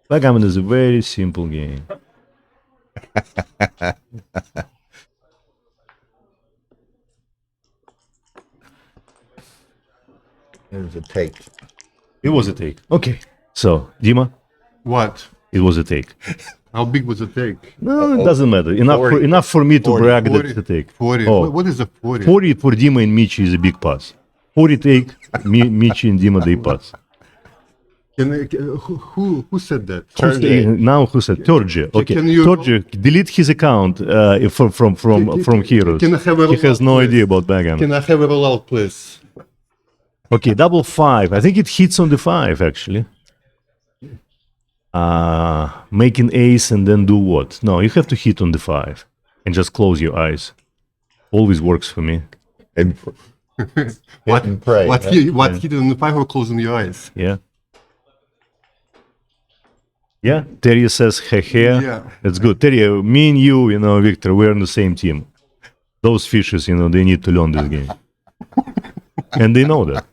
[SPEAKER 4] Backgammon is a very simple game.
[SPEAKER 1] there's a take.
[SPEAKER 4] It was a take. Okay, so Dima,
[SPEAKER 3] What?
[SPEAKER 4] it was a take.
[SPEAKER 3] How big was the take?
[SPEAKER 4] No, it doesn't matter. Enough for me to
[SPEAKER 1] 40,
[SPEAKER 4] brag that
[SPEAKER 3] 40,
[SPEAKER 4] it's a take.
[SPEAKER 3] 40.
[SPEAKER 4] Oh.
[SPEAKER 3] What is a 40?
[SPEAKER 4] 40 for Dima and Michi is a big pass. 40 take, Michi and Dima, they pass.
[SPEAKER 3] Who said that?
[SPEAKER 4] Now who said? Torje. Okay.
[SPEAKER 3] Can you-
[SPEAKER 4] Torje, delete his account from Heroes.
[SPEAKER 3] Can I have a
[SPEAKER 4] He has no
[SPEAKER 3] rollout,
[SPEAKER 4] idea about Backgammon.
[SPEAKER 3] Can I have a rollout, please?
[SPEAKER 4] Okay, double 5. I think it hits on the 5, actually. Making ace and then do what? No, you have to hit on the 5 and just close your eyes. Always works for me.
[SPEAKER 1] And
[SPEAKER 3] What?
[SPEAKER 1] and pray.
[SPEAKER 3] What?
[SPEAKER 1] right?
[SPEAKER 3] What? Hit on the 5 or closing your eyes?
[SPEAKER 4] Yeah. Yeah, Terry says, hey.
[SPEAKER 3] Yeah.
[SPEAKER 4] That's good. Terry, me and you know, Victor, we're on the same team. Those fishes, they need to learn this game. And they know that.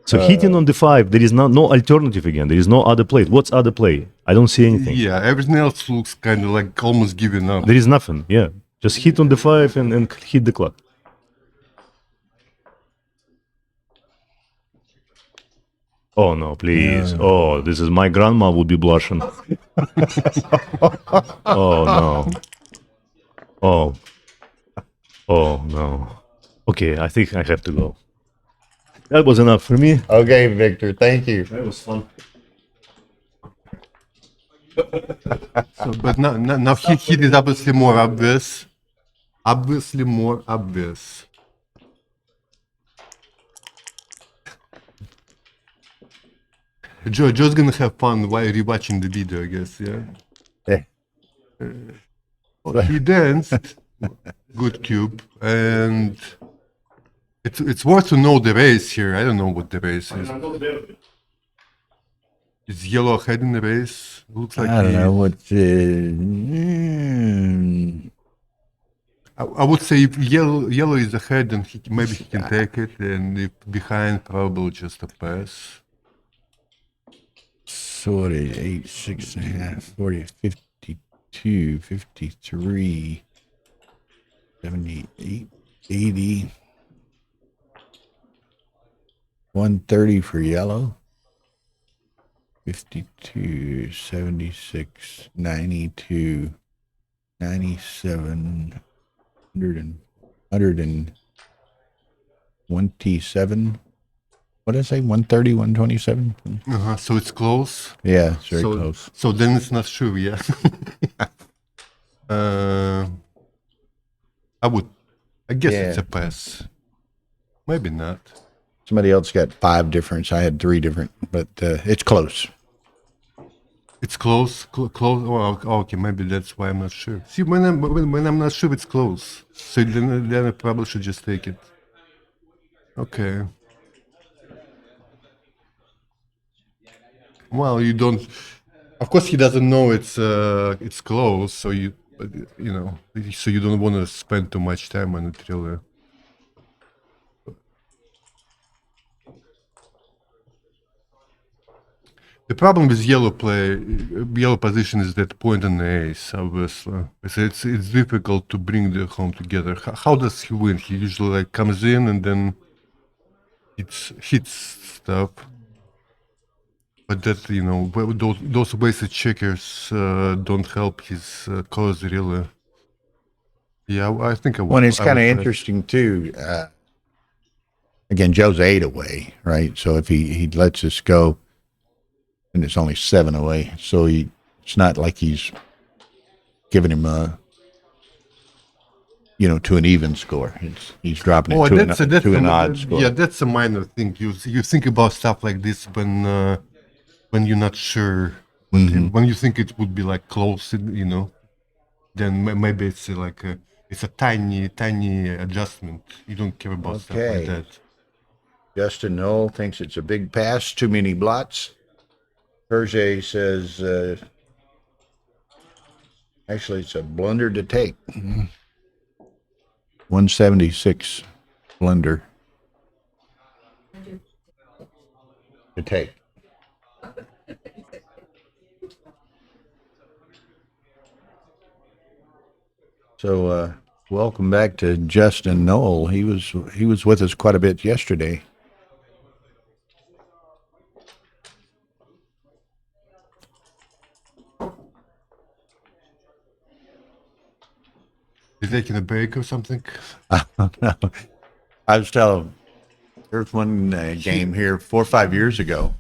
[SPEAKER 4] So hitting on the 5, there is no alternative again. There is no other play. What's other play? I don't see anything.
[SPEAKER 3] Yeah, everything else looks kind of like almost giving up.
[SPEAKER 4] There is nothing. Yeah. Just hit on the 5 and hit the clock. Oh no, please. Oh, this is my grandma would be blushing. Oh no. Oh. Oh no. Okay, I think I have to go. That was enough for me.
[SPEAKER 1] Okay, Victor. Thank you.
[SPEAKER 4] That was fun.
[SPEAKER 3] So, but now he is obviously more obvious. Obviously more obvious. Joe's gonna have fun while rewatching the video, I guess. Yeah.
[SPEAKER 1] Yeah.
[SPEAKER 3] He danced. Good cube, and it's worth to know the race here. I don't know what the race is. Is yellow ahead in the race? Looks like
[SPEAKER 1] I don't
[SPEAKER 3] he-
[SPEAKER 1] know what.
[SPEAKER 3] I would say if yellow is ahead, then maybe he can take it, and if behind, probably just a pass.
[SPEAKER 1] 48, 6.5, 40, 52, 53, 78, 80, 130 for yellow, 52, 76, 92, 97, 127. What did I say? 130, 127?
[SPEAKER 3] So it's close.
[SPEAKER 1] Yeah, it's very
[SPEAKER 3] so,
[SPEAKER 1] close.
[SPEAKER 3] So then it's not true, yeah. I guess it's
[SPEAKER 1] Yeah.
[SPEAKER 3] a pass. Maybe not.
[SPEAKER 1] Somebody else got 5 difference. I had 3 different, but it's close.
[SPEAKER 3] It's close. Close. Oh, okay. Maybe that's why I'm not sure. See, when I'm not sure, it's close. So then I probably should just take it. Okay. Well, you don't. Of course, he doesn't know it's close, so so you don't want to spend too much time on it, really. The problem with yellow position is that point on the ace. Obviously, it's difficult to bring the home together. How does he win? He usually like comes in and then hits stuff. But that those wasted checkers don't help his cause really. Yeah, I think I would.
[SPEAKER 1] Well, it's
[SPEAKER 3] I
[SPEAKER 1] kind of
[SPEAKER 3] would-
[SPEAKER 1] interesting too. Again, Joe's 8 away, right? So if he lets us go, and it's only 7 away, so it's not like he's giving him to an even score. He's dropping it to an odd score.
[SPEAKER 3] Yeah, that's a minor thing. You think about stuff like this when you're not sure. When you think it would be like close, then maybe it's it's a tiny adjustment. You don't care about stuff like
[SPEAKER 1] Okay.
[SPEAKER 3] that.
[SPEAKER 1] Justin Knoll thinks it's a big pass, too many blots. Hergé says, actually, it's a blunder to take. 176 blunder to take. So, welcome back to Justin Knoll. He was with us quite a bit yesterday.
[SPEAKER 3] You taking a break or something?
[SPEAKER 1] No. I was telling, there's one game here 4 or 5 years ago.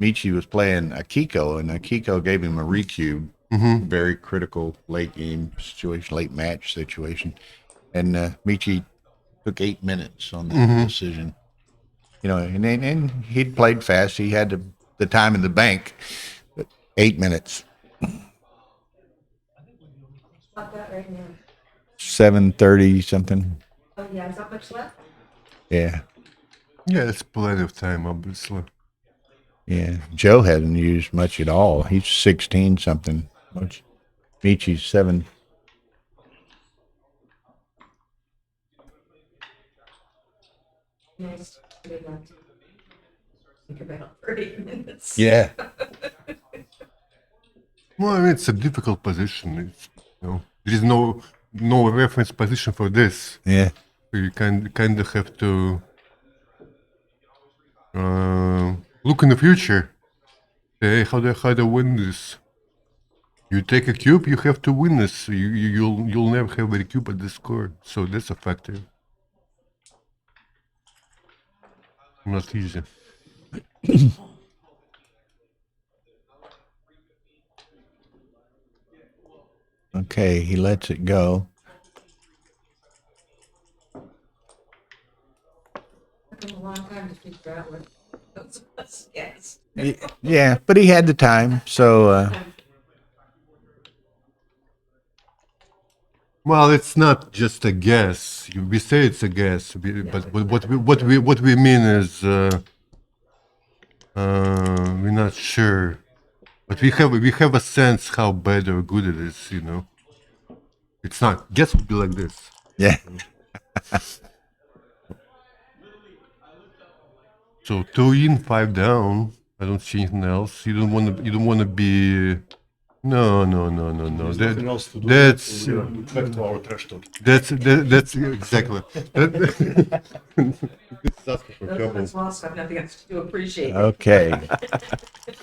[SPEAKER 1] Michi was playing Akiko, and Akiko gave him a recube. Very critical late game situation, late match situation. And Michi took 8 minutes on that decision. And he'd played fast. He had the time in the bank, but 8 minutes.
[SPEAKER 5] About that right now.
[SPEAKER 1] 7:30 something.
[SPEAKER 5] Oh, yeah, is that much left?
[SPEAKER 1] Yeah.
[SPEAKER 3] Yeah, it's plenty of time, obviously.
[SPEAKER 1] Yeah. Joe hasn't used much at all. He's 16 something. Michi's 7.
[SPEAKER 5] Nice. Good luck. Think about 30 minutes.
[SPEAKER 1] Yeah.
[SPEAKER 3] Well, I mean, it's a difficult position. There is no reference position for this.
[SPEAKER 1] Yeah.
[SPEAKER 3] So you kind of have to look in the future. Say, how do I win this? You take a cube, you have to win this. You'll never have a cube at the score. So that's a factor. Not easy.
[SPEAKER 1] Okay, he lets it go.
[SPEAKER 5] It took a long time to figure out what those was. Yes.
[SPEAKER 1] Yeah, but he had the time, so
[SPEAKER 3] Well, it's not just a guess. We say it's a guess, but what we mean is we're not sure, but we have a sense how bad or good it is. It's not. Guess would be like this.
[SPEAKER 1] yeah.
[SPEAKER 3] So 2 in, 5 down. I don't see anything else. You don't want to be. No. That's
[SPEAKER 4] Back to our trash talk.
[SPEAKER 3] that's exactly. It's asking for
[SPEAKER 5] Those
[SPEAKER 3] trouble.
[SPEAKER 5] ones lost have nothing else to do. Appreciate it.
[SPEAKER 1] Okay.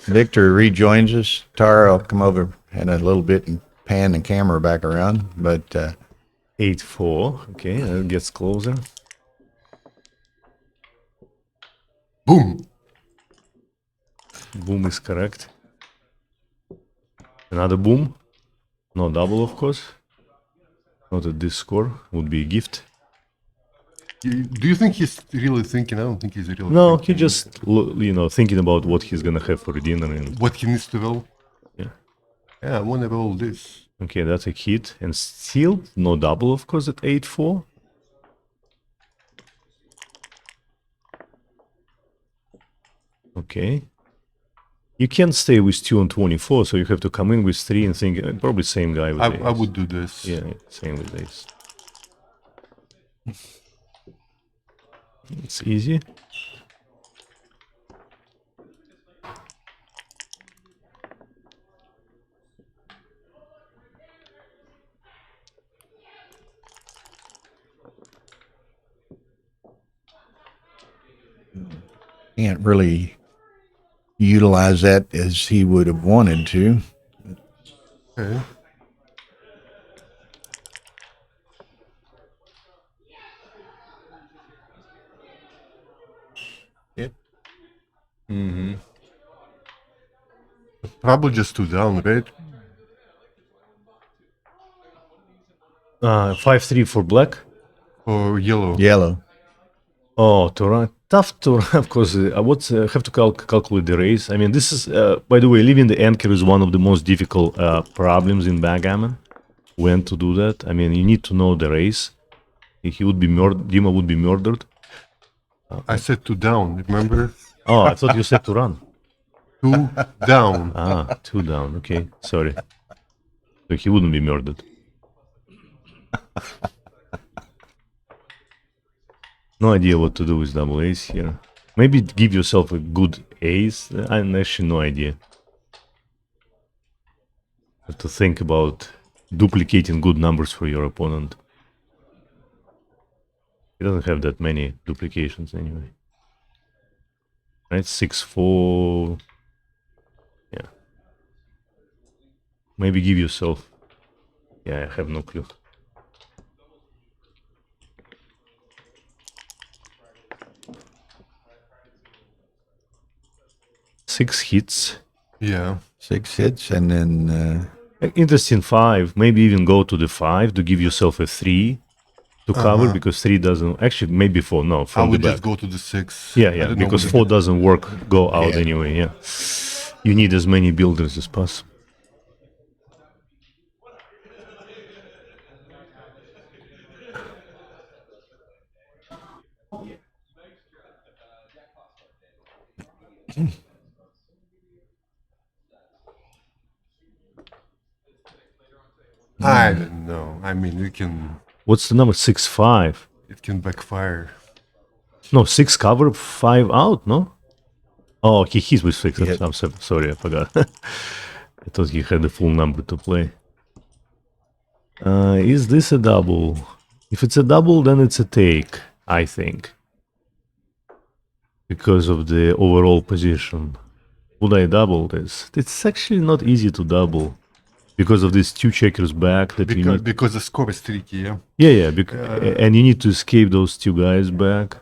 [SPEAKER 1] Victor rejoins us. Tara will come over in a little bit and pan the camera back around, but
[SPEAKER 4] 8-4. Okay, it gets closer.
[SPEAKER 3] Boom.
[SPEAKER 4] Boom is correct. Another boom. No double, of course. Not at this score. Would be a gift.
[SPEAKER 3] Do you think he's really thinking? I don't think he's really.
[SPEAKER 4] No,
[SPEAKER 3] thinking.
[SPEAKER 4] he just, thinking about what he's gonna have for dinner. And
[SPEAKER 3] What he needs to roll?
[SPEAKER 4] yeah.
[SPEAKER 3] Yeah, I want to roll this.
[SPEAKER 4] Okay, that's a hit. And still no double, of course, at 8-4. Okay. You can't stay with 2 on 24, so you have to come in with 3 and think, probably same guy with
[SPEAKER 3] I
[SPEAKER 4] ace.
[SPEAKER 3] would do this.
[SPEAKER 4] Yeah, same with ace. It's easy.
[SPEAKER 1] Can't really utilize that as he would have wanted to.
[SPEAKER 3] Okay.
[SPEAKER 4] Mm-hmm.
[SPEAKER 3] Probably just 2 down, right?
[SPEAKER 4] 5-3 for black.
[SPEAKER 3] Or yellow.
[SPEAKER 1] Yellow.
[SPEAKER 4] Oh, to run, tough to run, of course. I would have to calculate the race. I mean, this is, by the way, leaving the anchor is one of the most difficult problems in backgammon. When to do that? I mean, you need to know the race. He would be Dima would be murdered.
[SPEAKER 3] I said 2 down, remember?
[SPEAKER 4] Oh, I thought you said to run.
[SPEAKER 3] 2 down.
[SPEAKER 4] 2 down. Okay, sorry. So he wouldn't be murdered. No idea what to do with double ace here. Maybe give yourself a good ace. I actually no idea. Have to think about duplicating good numbers for your opponent. He doesn't have that many duplications anyway. Right, 6-4. Yeah. Maybe give yourself. Yeah, I have no clue. Six hits.
[SPEAKER 3] Yeah.
[SPEAKER 1] 6 hits and then
[SPEAKER 4] Interesting 5. Maybe even go to the 5 to give yourself a 3 to cover because 3 doesn't. Actually, maybe 4. No,
[SPEAKER 3] I
[SPEAKER 4] from the
[SPEAKER 3] would
[SPEAKER 4] back.
[SPEAKER 3] just go to the 6.
[SPEAKER 4] Yeah,
[SPEAKER 3] I
[SPEAKER 4] yeah,
[SPEAKER 3] don't know
[SPEAKER 4] because
[SPEAKER 3] what
[SPEAKER 4] 4 doesn't work. Go out
[SPEAKER 1] Yeah.
[SPEAKER 4] anyway. Yeah, you need as many builders as possible.
[SPEAKER 3] I don't know. I mean,
[SPEAKER 4] What's the number? 6-5.
[SPEAKER 3] it can backfire.
[SPEAKER 4] No, 6 cover, 5 out. No. Oh, he's with 6.
[SPEAKER 1] Yeah.
[SPEAKER 4] I'm sorry, I forgot. I thought he had the full number to play. Is this a double? If it's a double, then it's a take, I think. Because of the overall position. Would I double this? It's actually not easy to double. Because of these 2 checkers back that you need.
[SPEAKER 3] Because the score is tricky, yeah.
[SPEAKER 4] Yeah, and you need to escape those 2 guys back.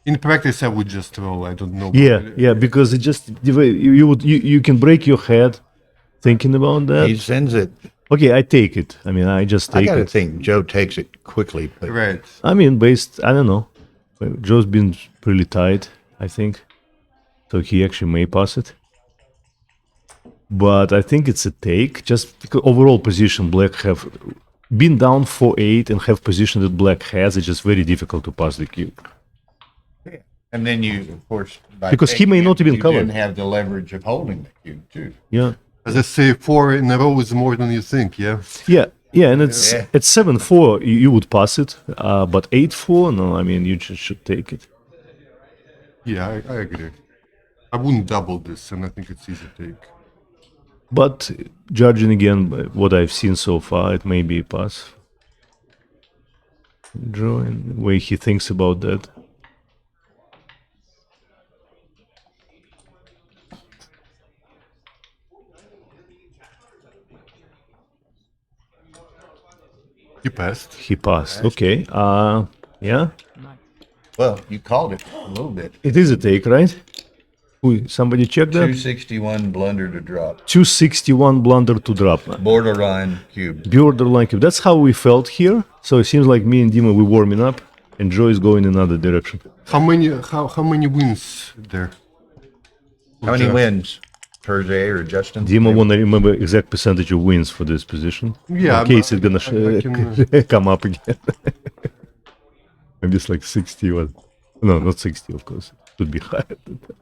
[SPEAKER 3] In practice, I would just roll. I don't know.
[SPEAKER 4] Yeah, because it just the way you can break your head thinking about that.
[SPEAKER 1] he sends it.
[SPEAKER 4] Okay, I take it. I mean, I just
[SPEAKER 1] I
[SPEAKER 4] take
[SPEAKER 1] got to
[SPEAKER 4] it.
[SPEAKER 1] think Joe takes it quickly. But
[SPEAKER 3] Right.
[SPEAKER 4] I mean, I don't know. Joe's been pretty tight, I think, so he actually may pass it. But I think it's a take, just because overall position black have been down 4-8 and have position that black has. It's just very difficult to pass the cube.
[SPEAKER 1] And then you, of course, by
[SPEAKER 4] Because he
[SPEAKER 1] taking
[SPEAKER 4] may
[SPEAKER 1] it,
[SPEAKER 4] not even
[SPEAKER 1] you
[SPEAKER 4] cover.
[SPEAKER 1] then have the leverage of holding the cube too.
[SPEAKER 4] Yeah,
[SPEAKER 3] As I say, 4 in a row is more than you think, yeah.
[SPEAKER 4] yeah, and it's
[SPEAKER 1] Yeah.
[SPEAKER 4] at 7-4 you would pass it, but 8-4, no, I mean you just should take it.
[SPEAKER 3] Yeah, I agree. I wouldn't double this, and I think it's easy to take.
[SPEAKER 4] But judging again by what I've seen so far, it may be a pass. Joe and the way he thinks about that.
[SPEAKER 3] You passed.
[SPEAKER 4] He passed. Okay. Yeah.
[SPEAKER 1] Well, you called it a little bit.
[SPEAKER 4] It is a take, right? Somebody check that?
[SPEAKER 1] 261 blunder to drop.
[SPEAKER 4] 261 blunder to drop.
[SPEAKER 1] Borderline cube.
[SPEAKER 4] Borderline cube. That's how we felt here. So it seems like me and Dima we're warming up, and Joe is going in another direction.
[SPEAKER 3] How many wins there?
[SPEAKER 1] How many wins? Jose or Justin?
[SPEAKER 4] Dima want to remember exact percentage of wins for this position.
[SPEAKER 3] Yeah,
[SPEAKER 4] In case it's gonna
[SPEAKER 3] I can,
[SPEAKER 4] come up again. Maybe it's like 60 or no, not 60, of course. It would be higher than that.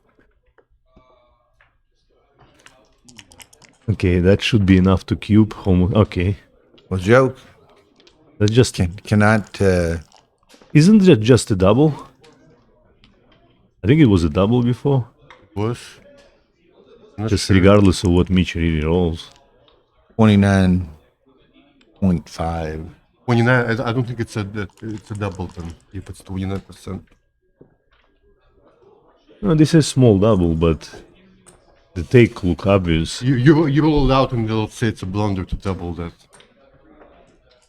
[SPEAKER 4] Okay, that should be enough to cube. Okay,
[SPEAKER 1] Well, Joe
[SPEAKER 4] that just
[SPEAKER 1] cannot.
[SPEAKER 4] isn't that just a double? I think it was a double before.
[SPEAKER 3] Was? Not
[SPEAKER 4] Just
[SPEAKER 3] sure.
[SPEAKER 4] regardless of what Mitch really rolls.
[SPEAKER 1] 29.5.
[SPEAKER 3] 29. I don't think it's a double then. If it's 29%.
[SPEAKER 4] No, this is small double, but the take look obvious.
[SPEAKER 3] You roll it out and they'll say it's a blunder to double that.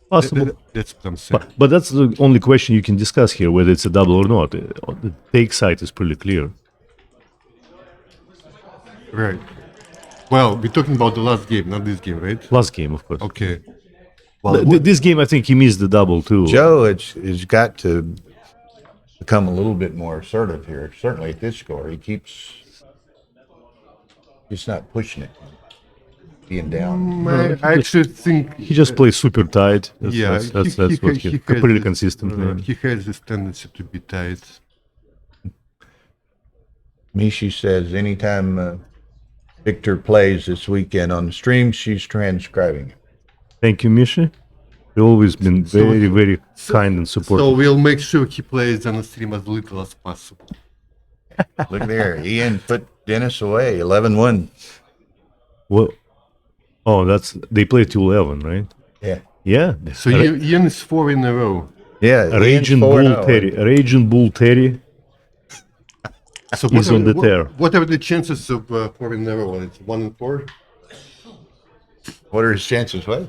[SPEAKER 4] Possible.
[SPEAKER 3] That's what I'm saying.
[SPEAKER 4] But that's the only question you can discuss here, whether it's a double or not. The take side is pretty clear.
[SPEAKER 3] Right. Well, we're talking about the last game, not this game, right?
[SPEAKER 4] Last game, of course.
[SPEAKER 3] Okay. Well,
[SPEAKER 4] This game, I think he missed the double too.
[SPEAKER 1] Joe, it's got to become a little bit more assertive here. Certainly at this score, he's not pushing it, being down.
[SPEAKER 3] I actually think
[SPEAKER 4] He just plays super tight. That's,
[SPEAKER 3] yeah,
[SPEAKER 4] that's what he
[SPEAKER 3] has
[SPEAKER 4] pretty
[SPEAKER 3] this,
[SPEAKER 4] consistent. Yeah.
[SPEAKER 3] He has this tendency to be tight.
[SPEAKER 1] Mishi says anytime Victor plays this weekend on the stream, she's transcribing it.
[SPEAKER 4] Thank you, Misha. You've always been very, very kind and supportive.
[SPEAKER 3] So we'll make sure he plays on the stream as little as possible.
[SPEAKER 1] Look there. Ian put Dennis away. 11-1.
[SPEAKER 4] Well, oh, they play to 11, right?
[SPEAKER 1] Yeah.
[SPEAKER 4] Yeah.
[SPEAKER 3] So Ian is 4 in a row.
[SPEAKER 1] Yeah.
[SPEAKER 4] Raging Bull Terry. Raging Bull Terry.
[SPEAKER 3] So
[SPEAKER 4] He's on the tear.
[SPEAKER 3] What are the chances of 4 in a row? It's 1 and 4.
[SPEAKER 1] What are his chances? What?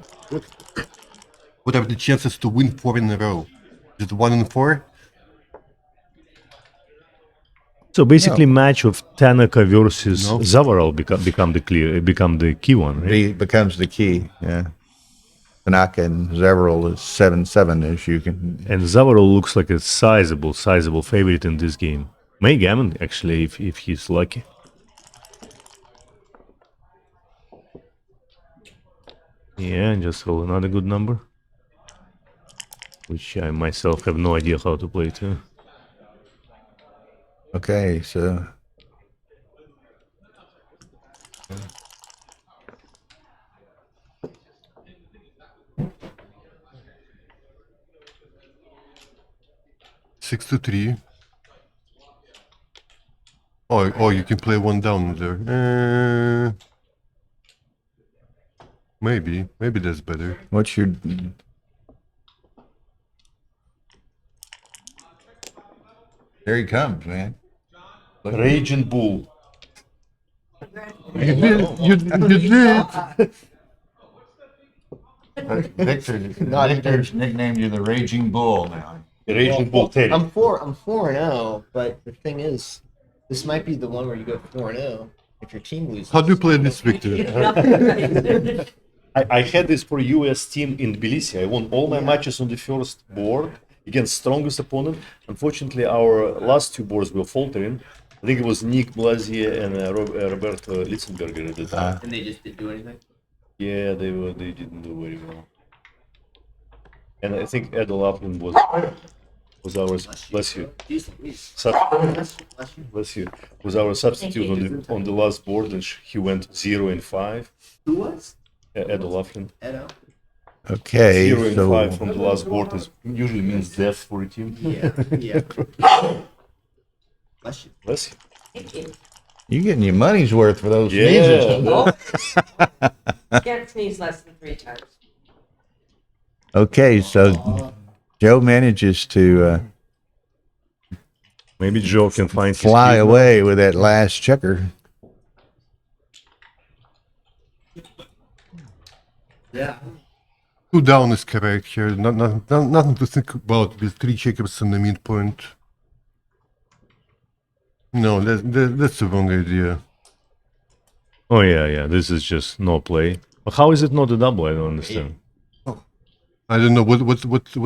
[SPEAKER 3] What are the chances to win 4 in a row? Is it 1 and 4?
[SPEAKER 4] So basically, match of Tanaka versus
[SPEAKER 3] No.
[SPEAKER 4] Zavaral become the key one, right?
[SPEAKER 1] He becomes the key. Yeah. Tanaka and Zeveril is 7-7 as you can.
[SPEAKER 4] And Zavaral looks like a sizable favorite in this game. May gammon, actually, if he's lucky. Yeah, and just roll another good number. Which I myself have no idea how to play too.
[SPEAKER 1] Okay, so.
[SPEAKER 3] Six to 3. Oh, you can play one down there. Maybe that's better.
[SPEAKER 1] What's your. There he comes, man.
[SPEAKER 4] Raging Bull.
[SPEAKER 3] You did.
[SPEAKER 1] Victor's nicknamed you the Raging Bull now.
[SPEAKER 4] Raging Bull Terry.
[SPEAKER 6] I'm 4-0, but the thing is, this might be the one where you go 4-0 if your team loses.
[SPEAKER 3] How do you play this, Victor?
[SPEAKER 4] I had this for US team in Tbilisi. I won all my matches on the first board against strongest opponent. Unfortunately, our last 2 boards were faltering. I think it was Nick Blasier and Roberto Litzenberger at the time.
[SPEAKER 6] And they just didn't do anything?
[SPEAKER 4] Yeah, they didn't do very well. And I think Ed Laughlin was our bless you. Bless you. Was our substitute on the last board, and he went 0-5.
[SPEAKER 6] Who was?
[SPEAKER 4] Ed Laughlin.
[SPEAKER 6] Edo?
[SPEAKER 1] Okay,
[SPEAKER 4] 0-5
[SPEAKER 1] so.
[SPEAKER 4] from the last board usually means death for a team.
[SPEAKER 6] Yeah. Bless you.
[SPEAKER 4] Bless you.
[SPEAKER 5] Thank you.
[SPEAKER 1] You're getting your money's worth for those
[SPEAKER 4] Yeah.
[SPEAKER 1] sneezes.
[SPEAKER 5] Oh. Can't sneeze less than 3 times.
[SPEAKER 1] Okay, so Joe manages to
[SPEAKER 4] Maybe Joe can find his
[SPEAKER 1] fly
[SPEAKER 4] cue.
[SPEAKER 1] away with that last checker.
[SPEAKER 6] Yeah.
[SPEAKER 3] 2 down is correct here. Nothing to think about with 3 checkers in the midpoint. No, that's the wrong idea.
[SPEAKER 4] Oh yeah. This is just no play. But how is it not a double? I don't understand.
[SPEAKER 3] I don't know what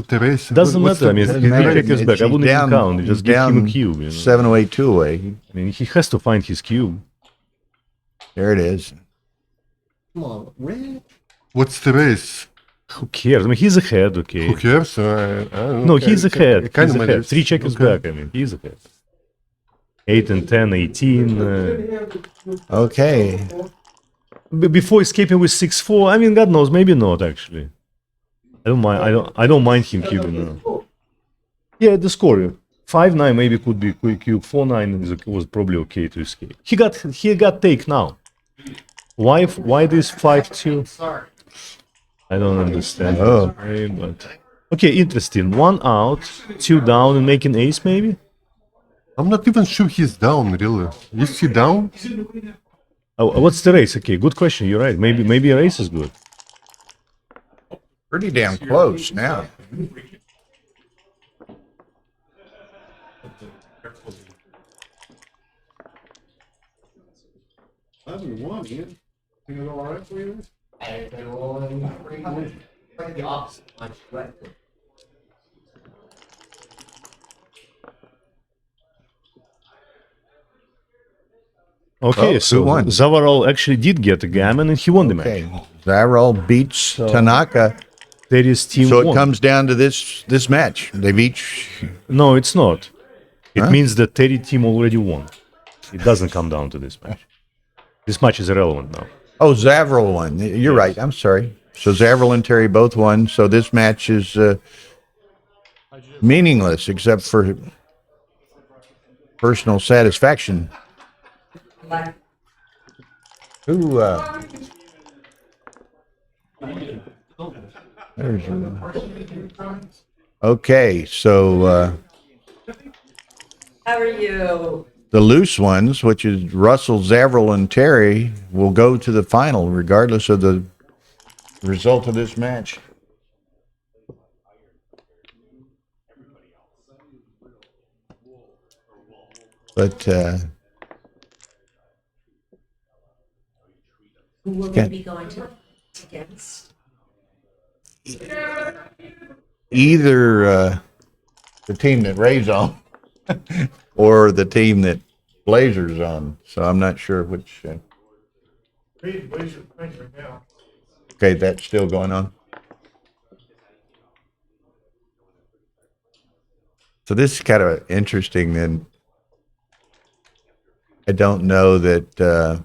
[SPEAKER 3] the race.
[SPEAKER 4] Doesn't
[SPEAKER 3] what's
[SPEAKER 4] matter. I mean,
[SPEAKER 3] the-
[SPEAKER 1] Doesn't
[SPEAKER 4] if
[SPEAKER 1] matter.
[SPEAKER 4] he checkers back, I
[SPEAKER 1] He's
[SPEAKER 4] wouldn't even
[SPEAKER 1] down-
[SPEAKER 4] count. You
[SPEAKER 1] he's
[SPEAKER 4] just give him a
[SPEAKER 1] down
[SPEAKER 4] cube. You know?
[SPEAKER 1] 7 away, 2 away.
[SPEAKER 4] I mean, he has to find his cube.
[SPEAKER 1] There it is.
[SPEAKER 6] Come on, Red.
[SPEAKER 3] What's the race?
[SPEAKER 4] Who cares? I mean, he's ahead, okay.
[SPEAKER 3] Who cares? I don't know.
[SPEAKER 4] No, he's ahead.
[SPEAKER 3] It kind
[SPEAKER 4] He's
[SPEAKER 3] of
[SPEAKER 4] ahead.
[SPEAKER 3] matters.
[SPEAKER 4] 3 checkers
[SPEAKER 3] Okay.
[SPEAKER 4] back. I mean, he's ahead. 8 and 10, 18.
[SPEAKER 1] Okay.
[SPEAKER 4] before escaping with 6-4. I mean, God knows, maybe not actually. I don't mind. I don't mind him keeping. Yeah, the score 5-9 maybe could be quick cube. 4-9 was probably okay to escape. He got take now. Why this 5-2? I don't understand.
[SPEAKER 1] Oh.
[SPEAKER 4] But okay, interesting. 1 out, 2 down, and making ace maybe.
[SPEAKER 3] I'm not even sure he's down, really. Is he down?
[SPEAKER 4] Oh, what's the race? Okay, good question. You're right. Maybe a race is good.
[SPEAKER 1] Pretty damn close now.
[SPEAKER 2] One, yeah. Think it's all right for you?
[SPEAKER 6] Like the opposite.
[SPEAKER 4] Okay,
[SPEAKER 1] Oh,
[SPEAKER 4] so
[SPEAKER 1] who won?
[SPEAKER 4] Zavaral actually did get a gammon and he won the match.
[SPEAKER 1] Okay, Zarol beats Tanaka.
[SPEAKER 4] Terry's team
[SPEAKER 1] So it
[SPEAKER 4] won.
[SPEAKER 1] comes down to this match. They've each.
[SPEAKER 4] No, it's not. It
[SPEAKER 1] Huh?
[SPEAKER 4] means that Terry team already won. It doesn't come down to this match. This match is irrelevant now.
[SPEAKER 1] Oh, Zavril won. You're right. I'm sorry. So Zavril and Terry both won. So this match is meaningless except for personal satisfaction.
[SPEAKER 5] Like,
[SPEAKER 1] Who? There's okay, so
[SPEAKER 5] how are you?
[SPEAKER 1] the loose ones, which is Russell, Zavril, and Terry, will go to the final regardless of the result of this match. But
[SPEAKER 5] Who will
[SPEAKER 1] Okay.
[SPEAKER 5] they be going to against?
[SPEAKER 1] either the team that Ray's on or the team that Blazer's on. So I'm not sure which. Okay, that's still going on. So this is kind of interesting. Then I don't know that.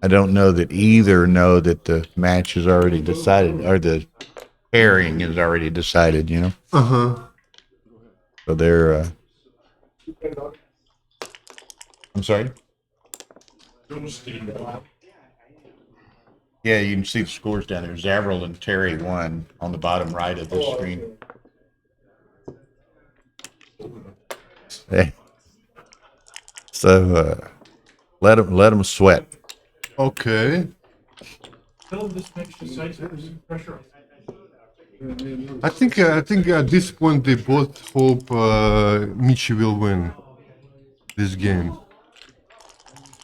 [SPEAKER 1] I don't know that either know that the match is already decided or the pairing is already decided. You know.
[SPEAKER 3] Uh-huh.
[SPEAKER 1] So they're. I'm sorry. Yeah, you can see the scores down there. Zavril and Terry won on the bottom right of the screen. Hey. So let them sweat.
[SPEAKER 3] Okay. I think at this point they both hope Michi will win this game,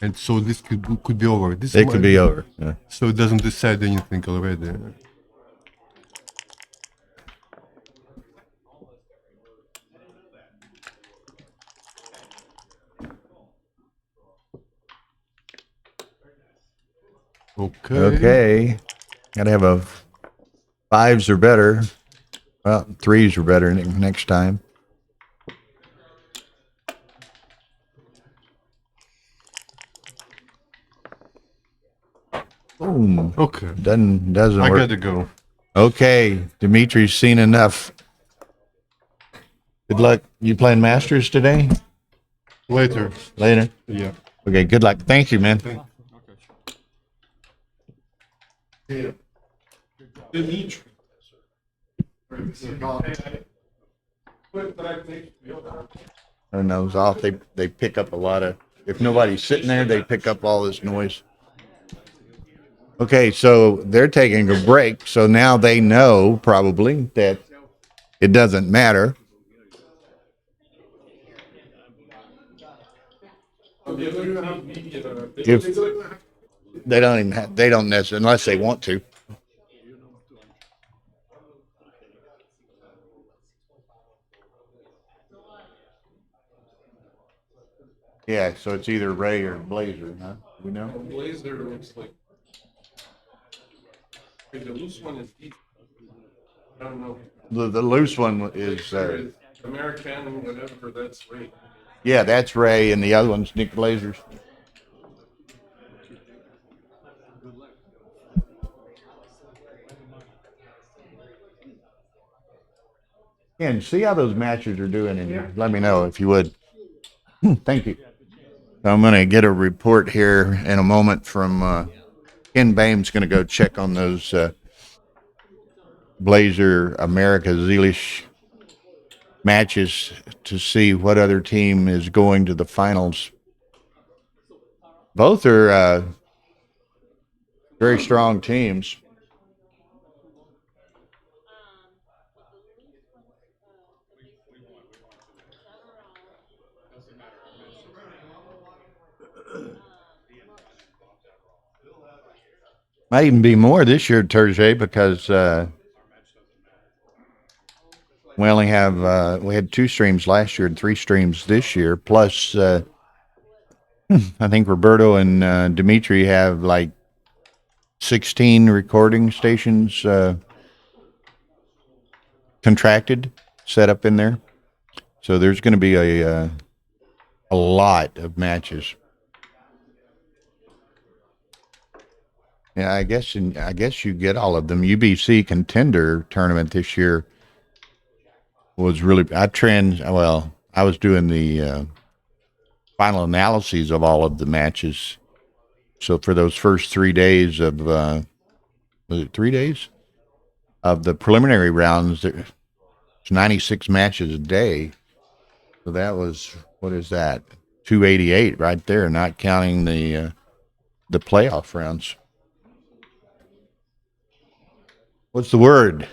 [SPEAKER 3] and so this could be over. This
[SPEAKER 1] It could
[SPEAKER 3] might-
[SPEAKER 1] be over. Yeah.
[SPEAKER 3] So it doesn't decide anything already. Okay.
[SPEAKER 1] Okay. Gotta have a fives or better. Well, threes are better next time. Boom.
[SPEAKER 3] Okay.
[SPEAKER 1] Doesn't
[SPEAKER 3] I
[SPEAKER 1] work.
[SPEAKER 3] gotta go.
[SPEAKER 1] Okay, Dimitri's seen enough. Good luck. You playing Masters today?
[SPEAKER 3] Later.
[SPEAKER 1] Later?
[SPEAKER 3] Yeah.
[SPEAKER 1] Okay, good luck. Thank you, man. Her nose off. They pick up a lot of. If nobody's sitting there, they pick up all this noise. Okay, so they're taking a break. So now they know probably that it doesn't matter. If they don't even have, they don't necessarily unless they want to. Yeah, so it's either Ray or Blazer, huh? We know.
[SPEAKER 2] Blazer looks like. The loose one is deep. I don't know.
[SPEAKER 1] The loose one is
[SPEAKER 2] American, whatever, that's right.
[SPEAKER 1] yeah, that's Ray, and the other one's Nick Blazers. Ken, see how those matches are doing, and let me know if you would. Thank you. I'm going to get a report here in a moment from Ken Bame's going to go check on those Blazer America Zealish matches to see what other team is going to the finals. Both are very strong teams. Might even be more this year, Terje, because we only have we had 2 streams last year and 3 streams this year. Plus, I think Roberto and Dimitri have like 16 recording stations contracted, set up in there. So there's going to be a lot of matches. Yeah, I guess you get all of them. UBC contender tournament this year was really. I was doing the final analyses of all of the matches. So for those first 3 days of was it 3 days of the preliminary rounds, there's 96 matches a day. So that was, what is that? 288 right there, not counting the playoff rounds. What's the word?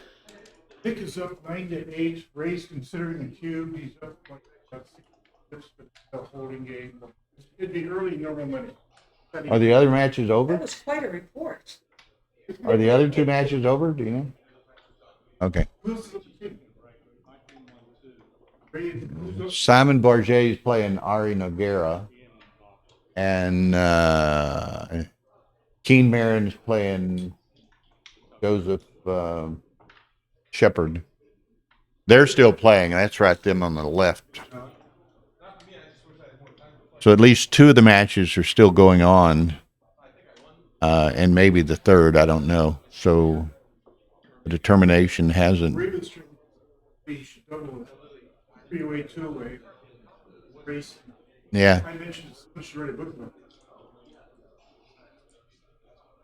[SPEAKER 2] Pick is up 9-8. Ray's considering the cube. He's up like about 6 but the holding game. It'd be early normal money.
[SPEAKER 1] Are the other matches over?
[SPEAKER 5] That was quite a report.
[SPEAKER 1] Are the other 2 matches over? Do you know? Okay.
[SPEAKER 2] Who's up the cube? Ray, who's up?
[SPEAKER 1] Simon Barget is playing Ari Noguera, and Keen Marin's playing Joseph Shepard. They're still playing. That's right, them on the left. So at least 2 of the matches are still going on, and maybe the third, I don't know. So the determination hasn't.
[SPEAKER 2] Raven's trying to double 3-away, 2-away race.
[SPEAKER 1] Yeah.
[SPEAKER 2] I mentioned she read a book about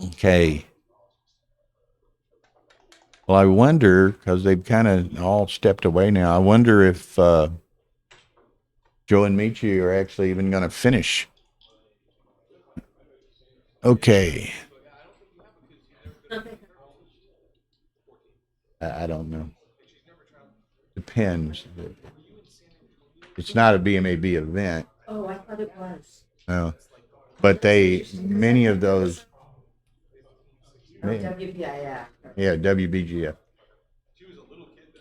[SPEAKER 2] it.
[SPEAKER 1] Okay. Well, I wonder, because they've kind of all stepped away now, I wonder if Joe and Michi are actually even going to finish. Okay. I don't know. Depends. It's not a BMAB event.
[SPEAKER 5] Oh, I thought it was.
[SPEAKER 1] No. But many of those.
[SPEAKER 5] Oh, WBIF.
[SPEAKER 1] Yeah, WBGF.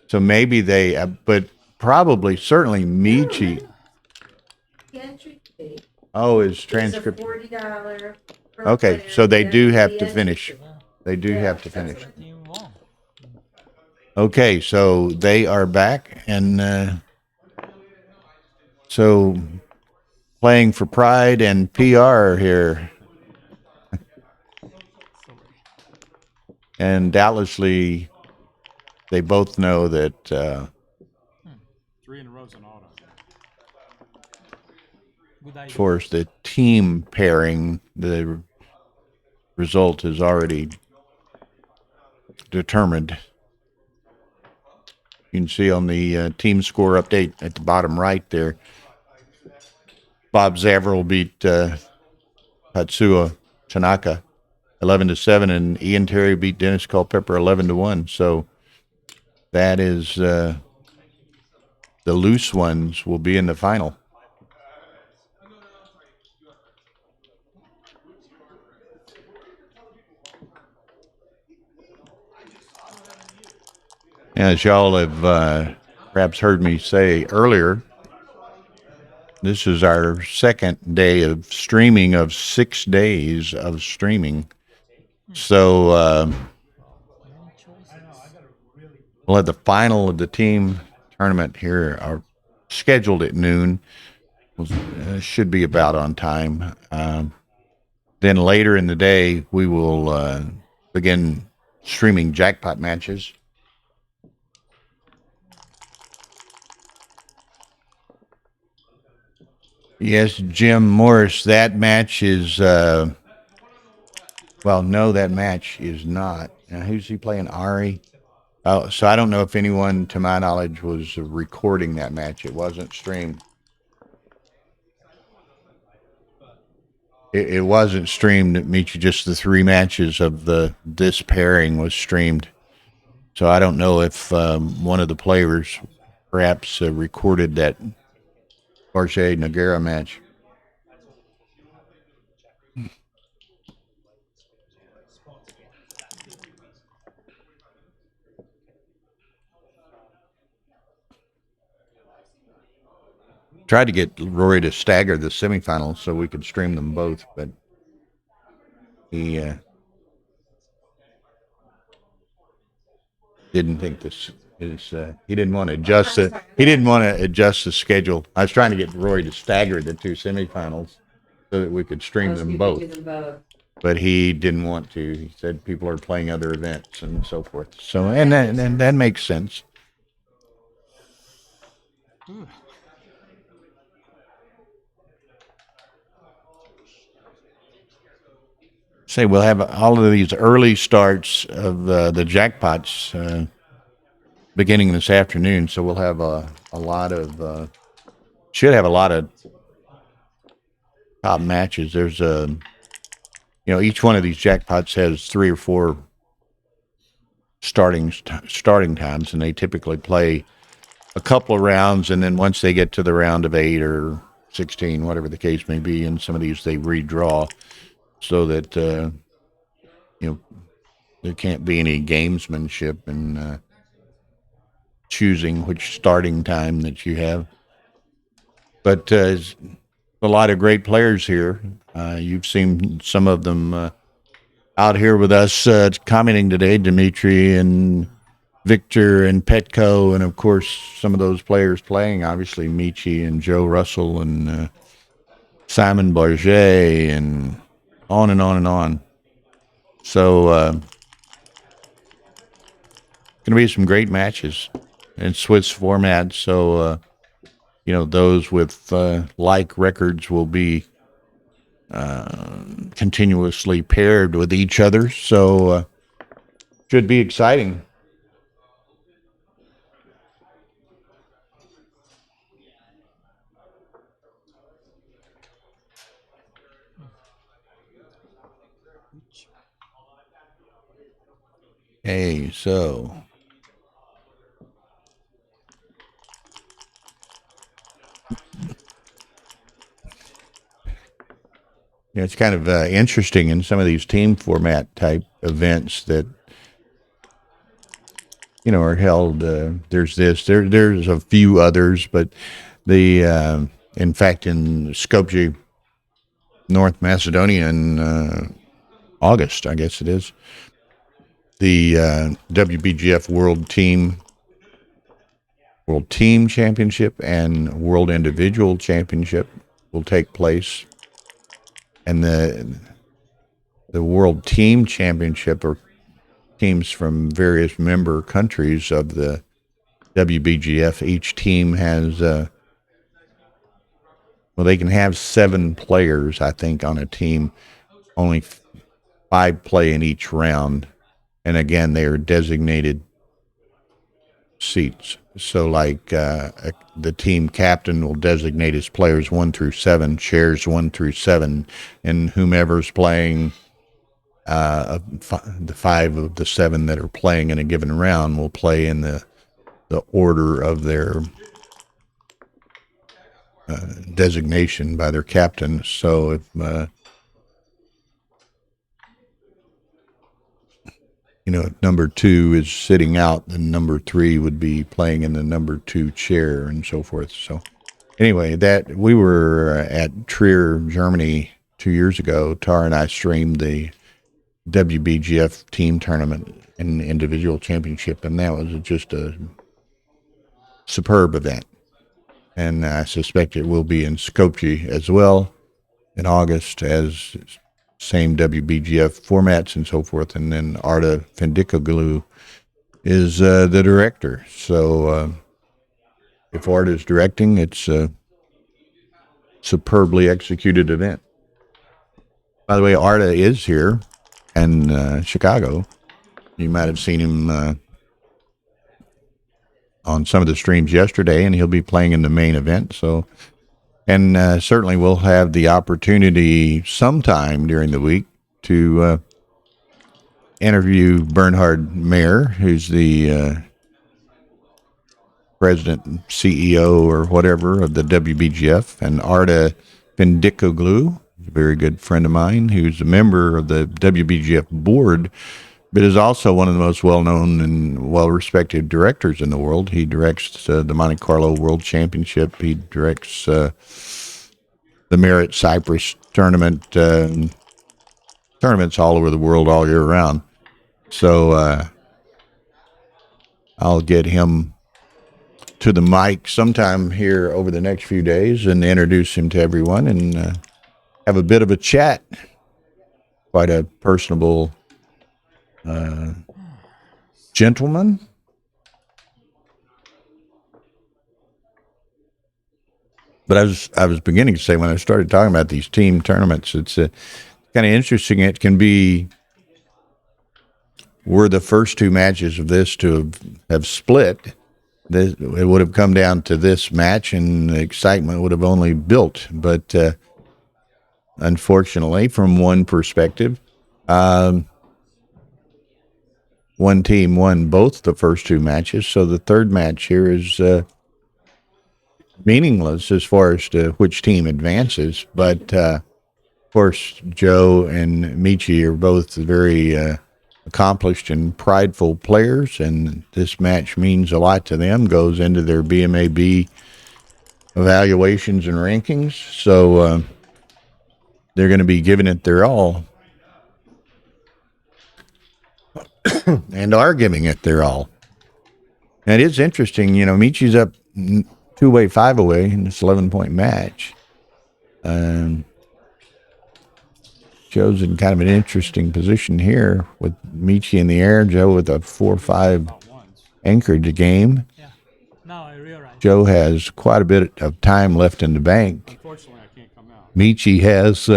[SPEAKER 1] So maybe but probably, certainly Michi.
[SPEAKER 5] The entry fee
[SPEAKER 1] Oh, is
[SPEAKER 5] is a
[SPEAKER 1] transcript.
[SPEAKER 5] $40. per
[SPEAKER 1] Okay,
[SPEAKER 5] player,
[SPEAKER 1] so they
[SPEAKER 5] then
[SPEAKER 1] do
[SPEAKER 5] the
[SPEAKER 1] have to
[SPEAKER 5] entry
[SPEAKER 1] finish.
[SPEAKER 5] fee.
[SPEAKER 1] They do
[SPEAKER 5] Yeah,
[SPEAKER 1] have to
[SPEAKER 5] that's
[SPEAKER 1] finish.
[SPEAKER 5] what
[SPEAKER 1] Okay, so they are back, and so playing for pride and PR here. And doubtlessly, they both know that
[SPEAKER 7] 3 in a row's an auto. Good
[SPEAKER 1] as
[SPEAKER 7] idea.
[SPEAKER 1] far as the team pairing, the result is already determined. You can see on the team score update at the bottom right there, Bob Zavril beat Hatsuo Tanaka 11-7, and Ian Terry beat Dennis Culpepper 11-1. So that is the loose ones will be in the final. As y'all have perhaps heard me say earlier, this is our second day of streaming of 6 days of streaming. So we'll have the final of the team tournament here are scheduled at noon. Should be about on time. Then later in the day, we will begin streaming jackpot matches. Yes, Jim Morris. That match is. Well, no, that match is not. Now, who's he playing? Ari. Oh, so I don't know if anyone, to my knowledge, was recording that match. It wasn't streamed. It wasn't streamed. Michi, just the three matches of this pairing was streamed. So I don't know if one of the players perhaps recorded that Jorge Noguera match. Tried to get Rory to stagger the semifinals so we could stream them both, but he didn't think this is. He didn't want to adjust the. He didn't want to adjust the schedule. I was trying to get Rory to stagger the two semifinals so that we could stream them both, but he didn't want to. He said people are playing other events and so forth. So and that makes sense. Say we'll have all of these early starts of the jackpots beginning this afternoon, so we'll have a lot of should have a lot of top matches. There's each one of these jackpots has 3 or 4 starting times, and they typically play a couple of rounds, and then once they get to the round of 8 or 16, whatever the case may be, and some of these they redraw so that there can't be any gamesmanship in choosing which starting time that you have. But a lot of great players here. You've seen some of them out here with us commenting today, Dimitri and Victor and Petco, and of course some of those players playing, obviously Michi and Joe Russell and Simon Barget and on and on and on. So going to be some great matches in Swiss format. So those with like records will be continuously paired with each other. So should be exciting. Hey, so it's kind of interesting in some of these team format type events that are held. There's there's a few others, but in fact in Skopje, North Macedonia in August, I guess it is, the WBGF World Team Championship and World Individual Championship will take place, and the World Team Championship are teams from various member countries of the WBGF. Each team has they can have 7 players, I think, on a team. Only 5 play in each round, and again, they are designated seats. So, like the team captain will designate his players 1 through 7, shares 1 through 7, and whomever's playing, the 5 of the 7 that are playing in a given round will play in the order of their designation by their captain. So if if number 2 is sitting out, then number 3 would be playing in the number 2 chair and so forth. So anyway, that we were at Trier, Germany 2 years ago. Tara and I streamed the WBGF team tournament and individual championship, and that was just a superb event. And I suspect it will be in Skopje as well in August, as same WBGF formats and so forth. And then Arda Fendikoglu is the director. So if Arda is directing, it's superbly executed event. By the way, Arda is here in Chicago. You might have seen him on some of the streams yesterday, and he'll be playing in the main event. So, and certainly we'll have the opportunity sometime during the week to interview Bernhard Mayer, who's the president and CEO or whatever of the WBGF, and Arda Bendikoglu, a very good friend of mine, who's a member of the WBGF board, but is also one of the most well-known and well-respected directors in the world. He directs the Monte Carlo World Championship. He directs the Merit Cyprus tournament, tournaments all over the world all year round. So I'll get him to the mic sometime here over the next few days and introduce him to everyone and have a bit of a chat. Quite a personable gentleman. But I was beginning to say, when I started talking about these team tournaments, it's kind of interesting. It can be, were the first two matches of this to have split, it would have come down to this match, and the excitement would have only built. But unfortunately, from one perspective, one team won both the first two matches, so the third match here is meaningless as far as to which team advances. But of course, Joe and Michi are both very accomplished and prideful players, and this match means a lot to them, goes into their BMAB evaluations and rankings. So they're going to be giving it their all and are giving it their all. And it is interesting, you know, Michi's up 2-way, 5-away in this 11-point match. Joe's in kind of an interesting position here with Michi in the air. Joe with a 4-5 anchored game.
[SPEAKER 7] Yeah. Now I realize.
[SPEAKER 1] Joe has quite a bit of time left in the bank.
[SPEAKER 7] Unfortunately, I can't come out.
[SPEAKER 1] Michi has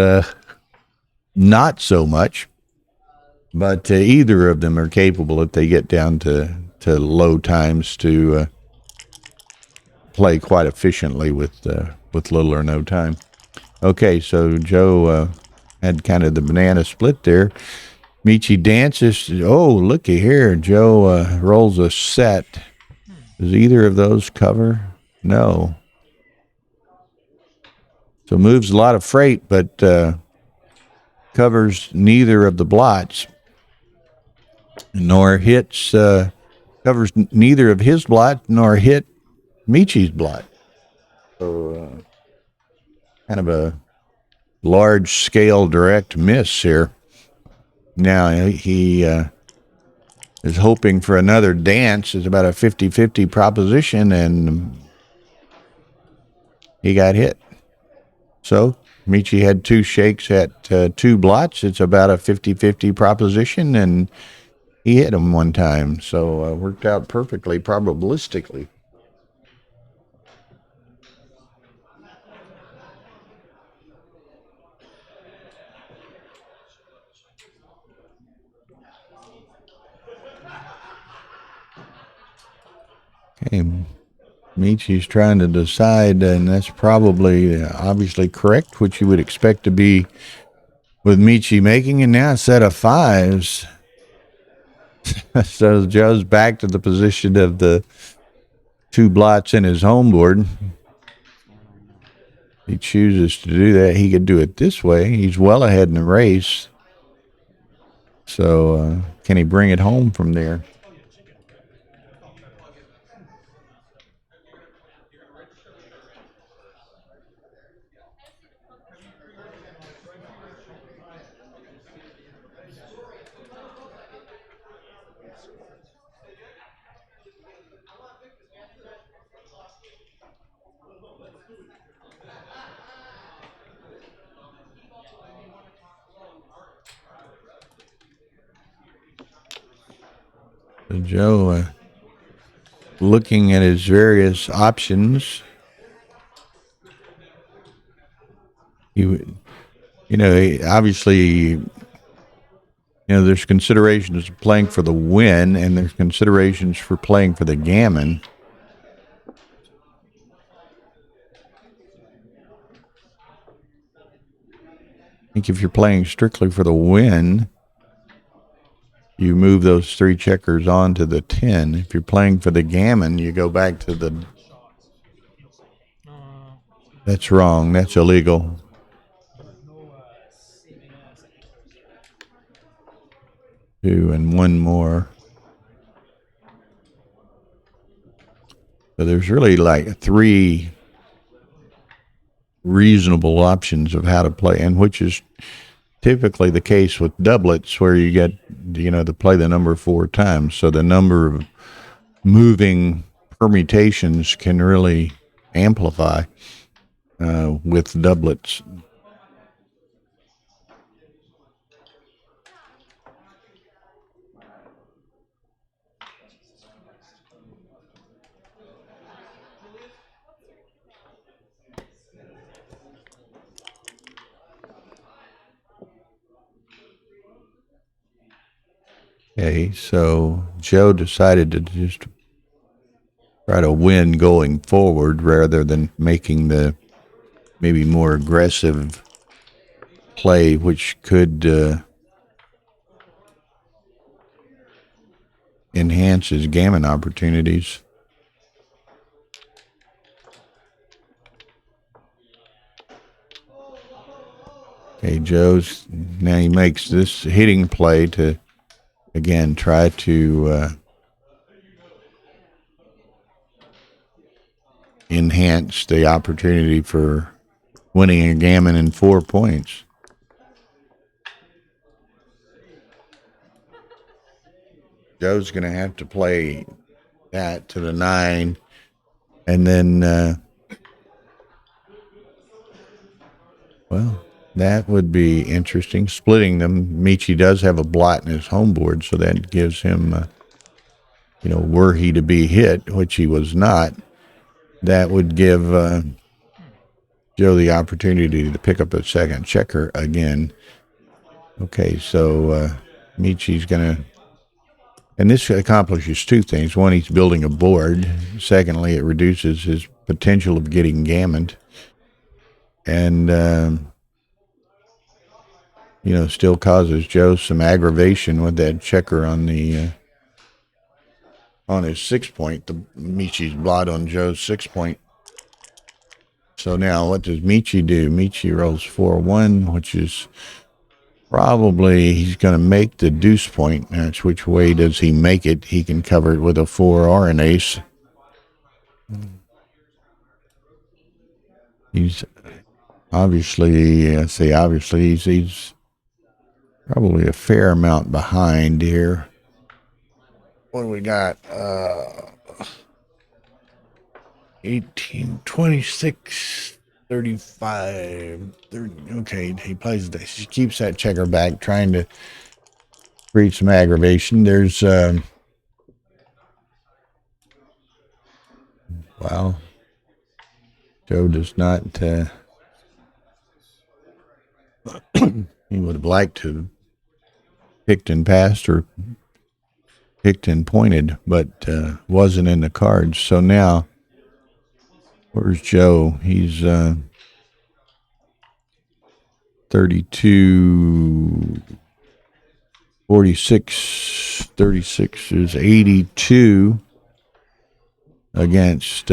[SPEAKER 1] not so much, but either of them are capable, if they get down to low times, to play quite efficiently with little or no time. Okay, so Joe had kind of the banana split there. Michi dances. Oh, looky here. Joe rolls a set. Does either of those cover? No. So moves a lot of freight, but covers neither of the blots, nor hits, covers neither of his blot, nor hit Michi's blot. So kind of a large-scale direct miss here. Now he is hoping for another dance. It's about a 50-50 proposition, and he got hit. So Michi had two shakes at two blots. It's about a 50-50 proposition, and he hit him one time. So worked out perfectly, probabilistically. Okay, Michi's trying to decide, and that's probably obviously correct, which you would expect to be with Michi making, and now a set of fives. So Joe's back to the position of the two blots in his home board. He chooses to do that. He could do it this way. He's well ahead in the race. So can he bring it home from there? So Joe looking at his various options. Obviously, there's considerations of playing for the win, and there's considerations for playing for the gammon. I think if you're playing strictly for the win, you move those 3 checkers on to the 10. If you're playing for the gammon, you go back to the... That's wrong. That's illegal. Two and one more. So there's really like 3 reasonable options of how to play, and which is typically the case with doublets, where you get, to play the number 4 times. So the number of moving permutations can really amplify with doublets. Okay, so Joe decided to just try to win going forward rather than making the maybe more aggressive play, which could enhance his gammon opportunities. Okay, now he makes this hitting play to, again, try to enhance the opportunity for winning a gammon in 4 points. Joe's going to have to play that to the 9, and then, that would be interesting. Splitting them, Michi does have a blot in his home board, so that gives him, were he to be hit, which he was not, that would give Joe the opportunity to pick up a second checker again. Okay, so Michi's going to... And this accomplishes 2 things. One, he's building a board. Secondly, it reduces his potential of getting gammoned. And, still causes Joe some aggravation with that checker on the on his 6 point. The Michi's blot on Joe's 6 point. So now what does Michi do? Michi rolls 4-1, which is probably, he's going to make the deuce point. That's which way does he make it? He can cover it with a 4 or an ace. He's obviously, he's probably a fair amount behind here. What do we got? 18, 26, 35, 30. Okay, he plays this. He keeps that checker back, trying to create some aggravation. There's, wow. Joe does not, he would have liked to have picked and passed or picked and pointed, but wasn't in the cards. So now, where's Joe? He's 32, 46, 36 is 82 against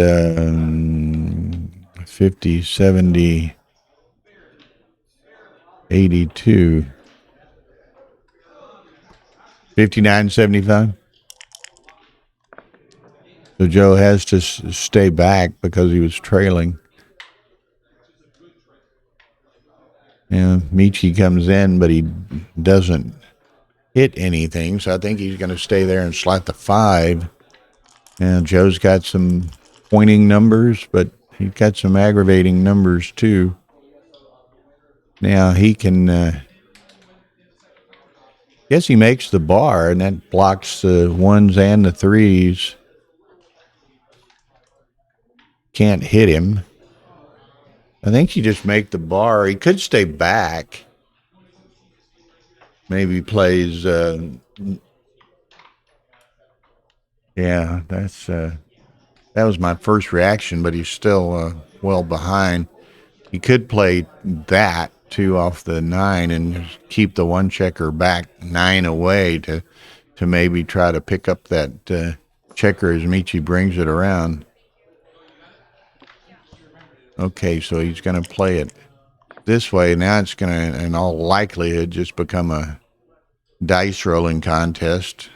[SPEAKER 1] 50, 70, 82. 59, 75. So Joe has to stay back because he was trailing. Yeah, Michi comes in, but he doesn't hit anything. So I think he's going to stay there and slot the 5. And Joe's got some pointing numbers, but he's got some aggravating numbers too. Now he can... guess he makes the bar, and that blocks the 1s and the 3s. Can't hit him. I think you just make the bar. He could stay back. Maybe plays. Yeah, that was my first reaction, but he's still well behind. He could play that 2 off the 9 and keep the 1 checker back 9 away to maybe try to pick up that checker as Michi brings it around. Okay, so he's going to play it this way. Now it's going to, in all likelihood, just become a dice rolling contest.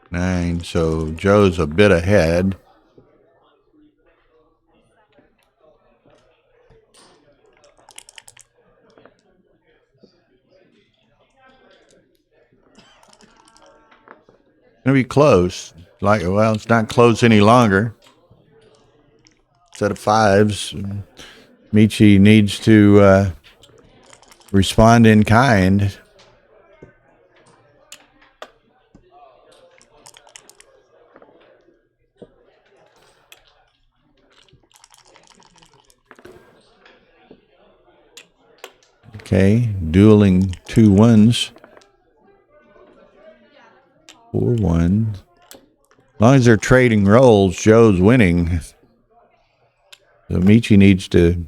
[SPEAKER 1] Nine, so Joe's a bit ahead. Gonna be close. Like, well, it's not close any longer. Set of 5s. Michi needs to respond in kind. Okay, dueling 2 1s. 4 1. As long as they're trading rolls, Joe's winning. So Michi needs to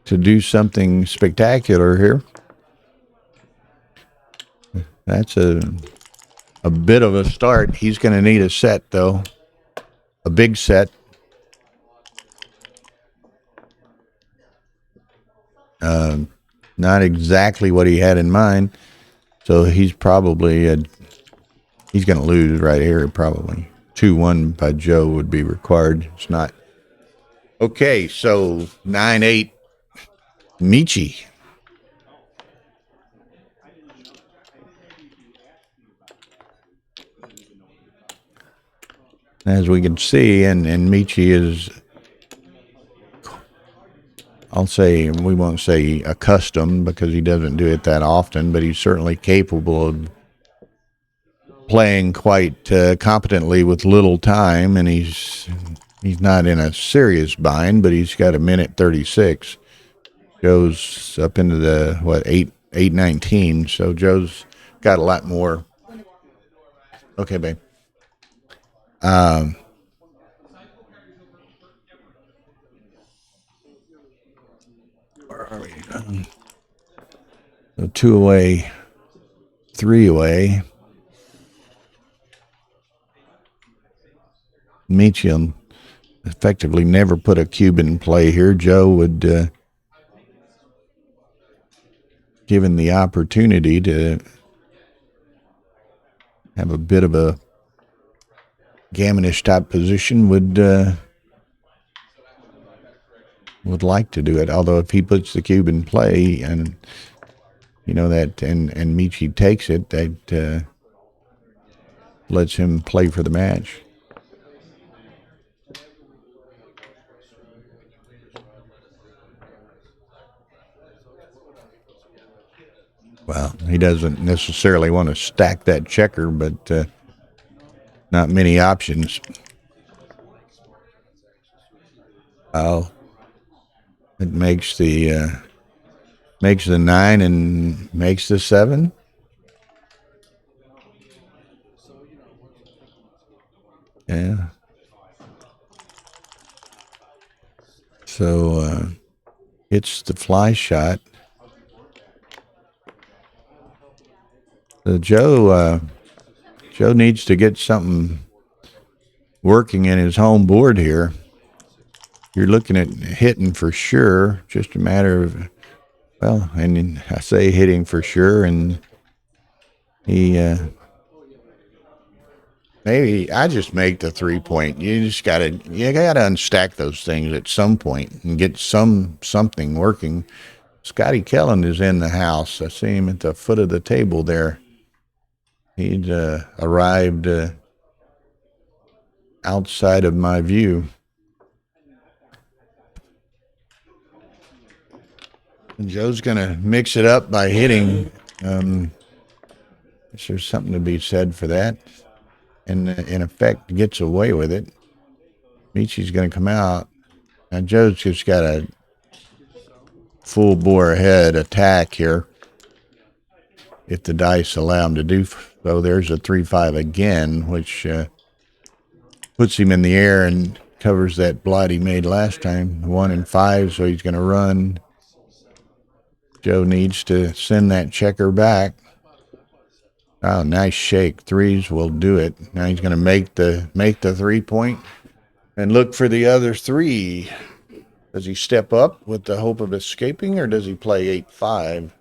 [SPEAKER 1] do something spectacular here. That's a bit of a start. He's going to need a set, though. A big set. Not exactly what he had in mind. So he's probably he's going to lose right here, probably. 2-1 by Joe would be required. It's not. Okay, so 9-8, Michi. As we can see, and Michi is, I'll say, we won't say accustomed because he doesn't do it that often, but he's certainly capable of playing quite competently with little time, and he's not in a serious bind, but he's got 1:36. Joe's up into the 8:19, so Joe's got a lot more. Okay, babe. Where are we? So 2 away, 3 away. Michi effectively never put a cube in play here. Joe would, given the opportunity to have a bit of a gammonish type position, would like to do it. Although if he puts the cube in play and you know that, and Michi takes it, that lets him play for the match. Well, he doesn't necessarily want to stack that checker, but not many options. Oh, it makes the 9 and makes the 7. Yeah. So it's the fly shot. So Joe needs to get something working in his home board here. You're looking at hitting for sure. Just a matter of, well, and I say hitting for sure, and he maybe I just make the 3-point. You gotta unstack those things at some point and get something working. Scotty Kellen is in the house. I see him at the foot of the table there. He'd arrived outside of my view. And Joe's going to mix it up by hitting. There's something to be said for that. And in effect, gets away with it. Michi's going to come out. Now, Joe's just got a full bore ahead attack here. If the dice allow him to do so, there's a 3-5 again, which puts him in the air and covers that blot he made last time. 1 and 5, so he's going to run. Joe needs to send that checker back. Oh, nice shake. 3s will do it. Now he's going to make the 3-point and look for the other 3. Does he step up with the hope of escaping, or does he play 8-5?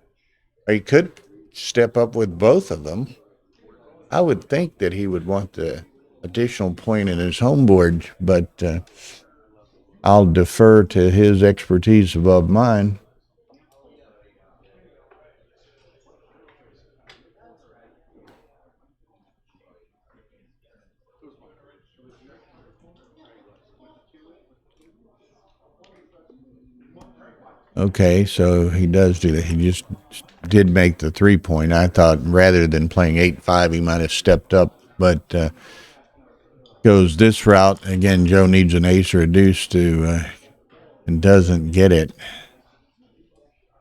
[SPEAKER 1] Or he could step up with both of them. I would think that he would want the additional point in his home board, but I'll defer to his expertise above mine. Okay, so he does do that. He just did make the 3-point. I thought rather than playing 8-5, he might have stepped up, but goes this route. Again, Joe needs an ace or a deuce to, and doesn't get it.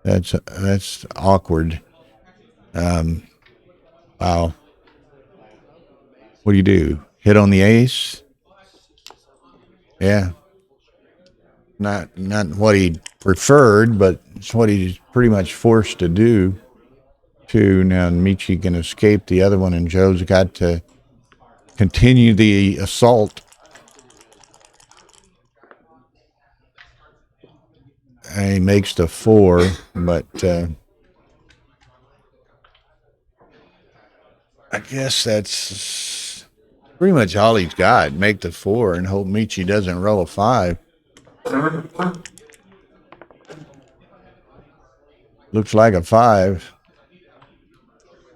[SPEAKER 1] That's awkward. Wow. What do? Hit on the ace? Yeah. Not what he preferred, but it's what he's pretty much forced to do. Now Michi can escape the other one, and Joe's got to continue the assault. And he makes the 4, but I guess that's pretty much all he's got. Make the 4 and hope Michi doesn't roll a 5. Looks like a 5.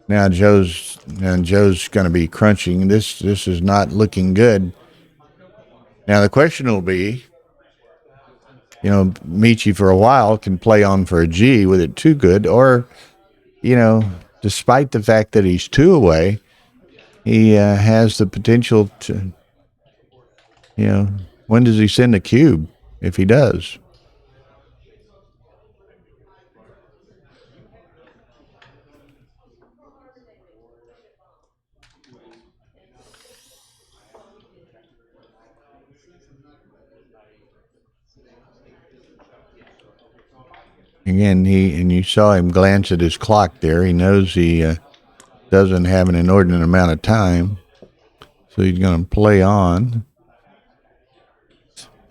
[SPEAKER 1] Now Joe's going to be crunching. This is not looking good. Now the question will be, Michi for a while can play on for a G with it too good, or, despite the fact that he's 2 away, he has the potential to, when does he send a cube? If he does. Again, you saw him glance at his clock there. He knows he doesn't have an inordinate amount of time. So he's going to play on.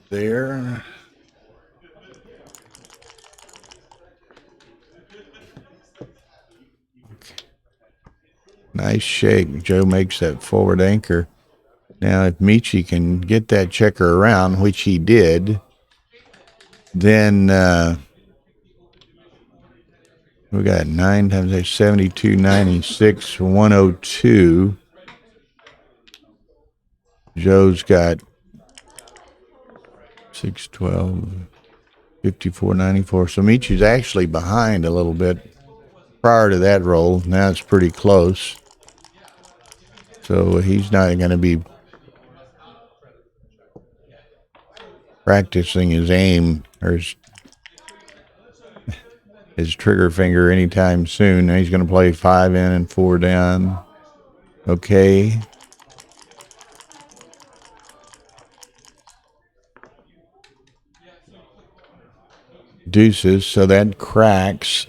[SPEAKER 1] There. Okay. Nice shake. Joe makes that forward anchor. Now, if Michi can get that checker around, which he did, then we got 9 times 8, 72, 96, 102. Joe's got 6, 12, 54, 94. So Michi's actually behind a little bit prior to that roll. Now it's pretty close. So he's not going to be practicing his aim or his trigger finger anytime soon. Now he's going to play 5 in and 4 down. Okay. Deuces, so that cracks.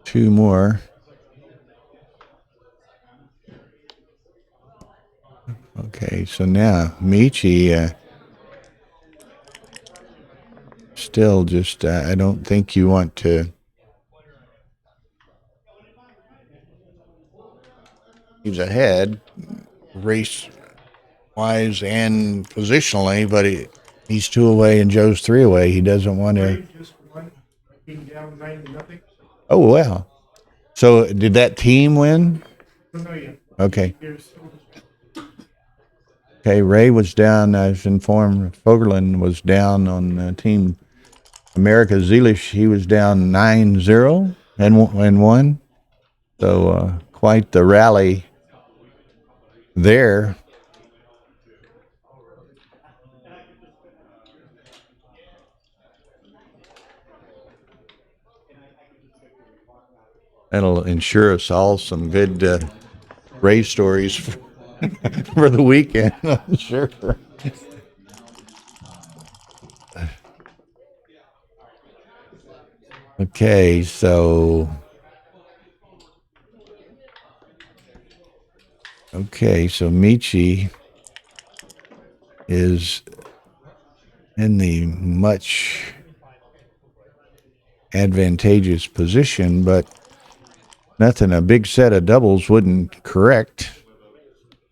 [SPEAKER 1] Two more. Okay, so now Michi still just, I don't think you want to. He's ahead, race-wise and positionally, but he's 2 away and Joe's 3 away. He doesn't want to.
[SPEAKER 2] Just one being down 9-0.
[SPEAKER 1] Oh, wow. So did that team win?
[SPEAKER 2] Don't know yet.
[SPEAKER 1] Okay.
[SPEAKER 2] There's still
[SPEAKER 1] Okay, Ray was down. I was informed Fogerland was down on Team America Zealish. He was down 9-0 and won. So quite the rally there. That'll ensure us all some good Ray stories for the weekend, I'm sure. Okay, so Michi is in the much advantageous position, but nothing a big set of doubles wouldn't correct.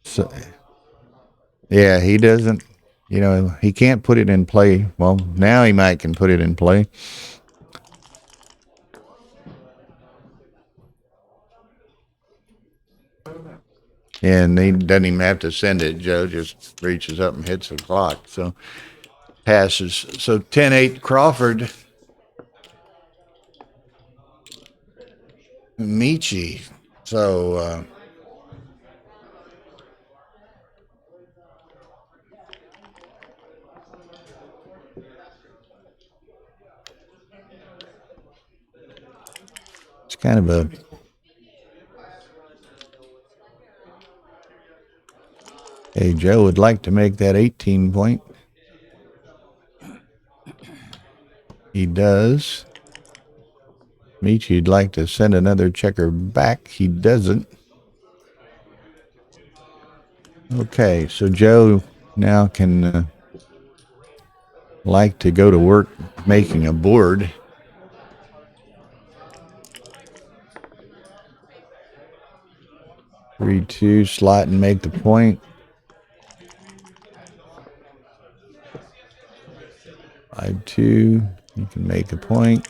[SPEAKER 1] So, yeah, he doesn't, he can't put it in play. Well, now he might can put it in play. And he doesn't even have to send it. Joe just reaches up and hits the clock. So passes. So 10-8 Crawford. Michi. So it's kind of a hey, Joe would like to make that 18 point. He does. Michi'd like to send another checker back. He doesn't. Okay, so Joe now can like to go to work making a board. Three, two, slot and make the point. 5-2, you can make a point.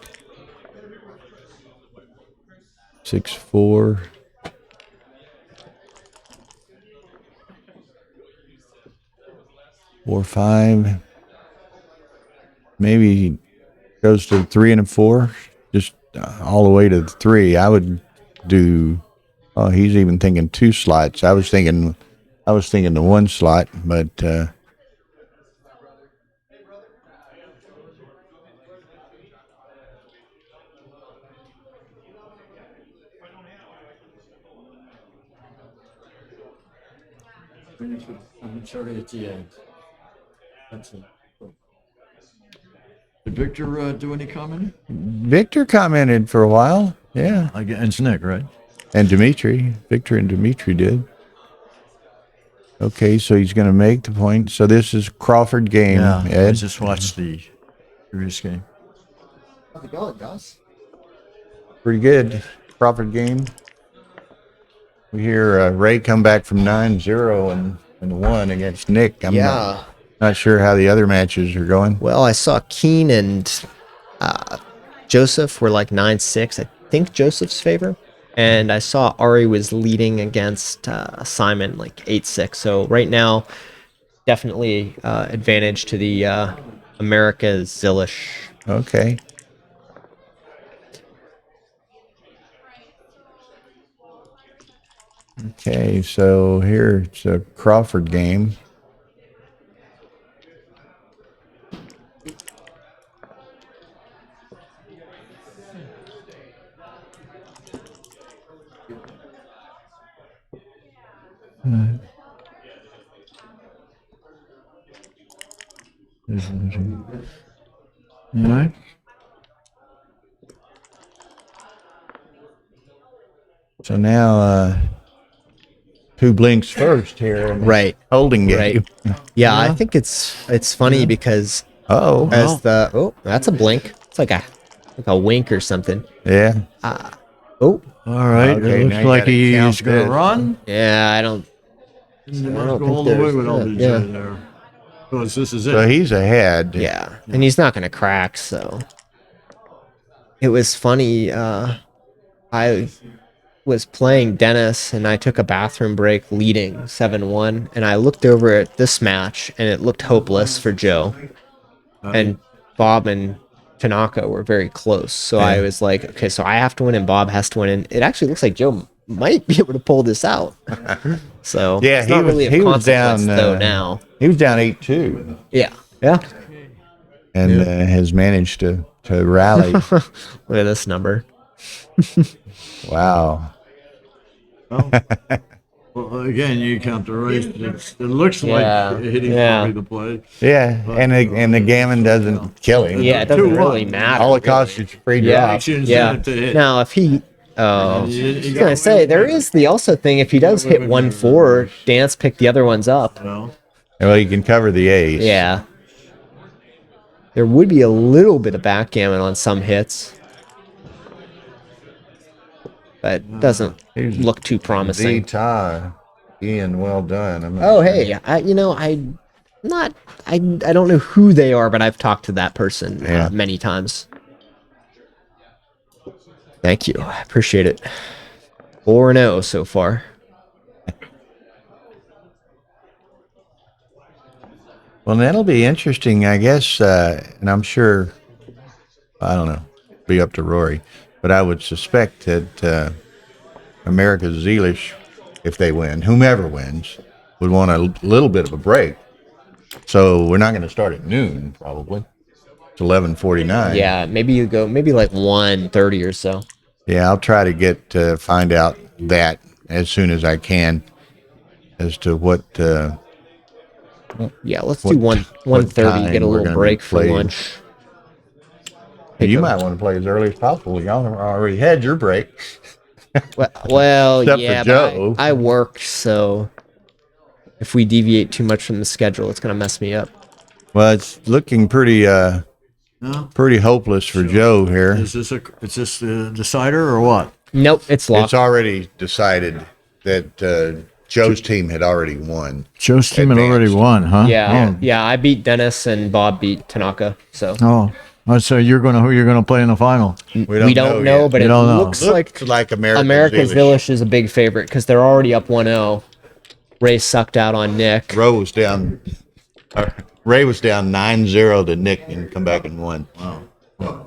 [SPEAKER 1] 6-4. Four, 5. Maybe he goes to 3 and a 4, just all the way to the 3. I would do. Oh, he's even thinking 2 slots. I was thinking the 1 slot, but
[SPEAKER 8] I'm sorry, at the end. That's it. Did Victor do any commenting?
[SPEAKER 1] Victor commented for a while. Yeah,
[SPEAKER 8] Against Nick, right?
[SPEAKER 1] and Dimitri, Victor and Dimitri did. Okay, so he's going to make the point. So this is Crawford game.
[SPEAKER 8] Yeah, I
[SPEAKER 1] Ed.
[SPEAKER 8] just watched the previous game.
[SPEAKER 6] How's it going, guys?
[SPEAKER 1] Pretty good. Crawford game. We hear Ray come back from 9-0 and 1 against Nick. I'm not sure how the other matches are going.
[SPEAKER 6] Well, I saw Keen and Joseph were like 9-6. I think Joseph's favor. And I saw Ari was leading against Simon like 8-6. So right now, definitely advantage to the America Zillish.
[SPEAKER 1] Okay. Okay, so here it's a Crawford game.
[SPEAKER 8] All right.
[SPEAKER 1] So now, who blinks first here? In the
[SPEAKER 6] Right.
[SPEAKER 1] holding game.
[SPEAKER 6] Right. Yeah, I think it's funny because
[SPEAKER 1] Oh,
[SPEAKER 6] as that's a blink. It's like a wink or something.
[SPEAKER 1] yeah.
[SPEAKER 6] Oh,
[SPEAKER 8] All right.
[SPEAKER 1] Okay,
[SPEAKER 8] It
[SPEAKER 1] now
[SPEAKER 8] looks
[SPEAKER 1] you
[SPEAKER 8] like
[SPEAKER 1] gotta
[SPEAKER 8] he's
[SPEAKER 1] count
[SPEAKER 8] going
[SPEAKER 1] this.
[SPEAKER 8] to run.
[SPEAKER 6] yeah, I don't.
[SPEAKER 8] He
[SPEAKER 6] I
[SPEAKER 8] must
[SPEAKER 6] don't
[SPEAKER 8] go
[SPEAKER 6] think
[SPEAKER 8] all the way
[SPEAKER 6] there's-
[SPEAKER 8] with all these
[SPEAKER 6] yeah.
[SPEAKER 8] in there. Because this is it.
[SPEAKER 1] So he's ahead.
[SPEAKER 6] Yeah, and he's not gonna crack. So it was funny. I was playing Dennis and I took a bathroom break leading 7-1, and I looked over at this match and it looked hopeless for Joe. And Bob and Tanaka were very close. So I was like, okay, so I have to win and Bob has to win. And it actually looks like Joe might be able to pull this out. So
[SPEAKER 1] Yeah,
[SPEAKER 6] it's not really a
[SPEAKER 1] he was
[SPEAKER 6] consequence
[SPEAKER 1] down
[SPEAKER 6] though now.
[SPEAKER 1] He was down 8-2
[SPEAKER 6] Yeah. Yeah.
[SPEAKER 1] and has managed to rally.
[SPEAKER 6] Look at this number.
[SPEAKER 1] Wow.
[SPEAKER 8] Well, again, you count the race. It looks
[SPEAKER 6] Yeah,
[SPEAKER 8] like hitting
[SPEAKER 6] yeah.
[SPEAKER 8] probably the play.
[SPEAKER 1] Yeah, and the gammon doesn't kill him.
[SPEAKER 6] Yeah, it doesn't
[SPEAKER 8] 2-1.
[SPEAKER 6] really matter.
[SPEAKER 1] All it costs is a free
[SPEAKER 6] Yeah.
[SPEAKER 1] drop.
[SPEAKER 8] Shouldn't
[SPEAKER 6] Yeah.
[SPEAKER 8] send it to hit.
[SPEAKER 6] Now, if he, I
[SPEAKER 8] You- you
[SPEAKER 6] was
[SPEAKER 8] got
[SPEAKER 6] gonna say there
[SPEAKER 8] away with
[SPEAKER 6] is the also thing. If he does hit 1-4, Dance pick the other ones up.
[SPEAKER 8] Well,
[SPEAKER 1] Well, you can cover the A's.
[SPEAKER 6] Yeah, there would be a little bit of backgammon on some hits, but doesn't look too
[SPEAKER 1] Z
[SPEAKER 6] promising.
[SPEAKER 1] tie. Ian, well done. I'm not
[SPEAKER 6] Oh,
[SPEAKER 1] sure.
[SPEAKER 6] hey, I don't know who they are, but I've talked to that person
[SPEAKER 1] Yeah.
[SPEAKER 6] many times. Thank you, I appreciate it. 4-0 so far.
[SPEAKER 1] Well, that'll be interesting, I guess, and I'm sure, I don't know, be up to Rory, but I would suspect that America's Zealish, if they win, whomever wins, would want a little bit of a break. So we're not going to start at noon, probably. It's 11:49.
[SPEAKER 6] Yeah, maybe you go maybe like 1:30 or so.
[SPEAKER 1] Yeah, I'll try to find out that as soon as I can as to what
[SPEAKER 6] Yeah, let's
[SPEAKER 1] What
[SPEAKER 6] do
[SPEAKER 1] t- what
[SPEAKER 6] 1:30. Get a
[SPEAKER 1] time we're
[SPEAKER 6] little
[SPEAKER 1] gonna be
[SPEAKER 6] break for
[SPEAKER 1] playing.
[SPEAKER 6] lunch.
[SPEAKER 1] you might want to play as early as possible. Y'all have already had your break.
[SPEAKER 6] Well,
[SPEAKER 1] Except for
[SPEAKER 6] yeah,
[SPEAKER 1] Joe.
[SPEAKER 6] but I work, so if we deviate too much from the schedule, it's gonna mess me up.
[SPEAKER 1] Well, it's looking pretty pretty hopeless for Joe here.
[SPEAKER 8] is this the decider or what?
[SPEAKER 6] Nope, it's locked.
[SPEAKER 1] It's already decided that Joe's team had already won.
[SPEAKER 9] Joe's team had already
[SPEAKER 1] Advanced.
[SPEAKER 9] won, huh?
[SPEAKER 6] Yeah, yeah. I beat Dennis and Bob beat Tanaka. So
[SPEAKER 9] Oh. Oh, so who you're gonna play in the final?
[SPEAKER 6] we don't know,
[SPEAKER 1] yet.
[SPEAKER 6] but
[SPEAKER 9] We
[SPEAKER 6] it
[SPEAKER 9] don't know.
[SPEAKER 6] looks like
[SPEAKER 1] Like
[SPEAKER 6] America's Village is a big favorite because they're already up 1-0. Ray sucked out on Nick.
[SPEAKER 1] Ray was down 9-0 to Nick and come back and won.
[SPEAKER 8] Wow.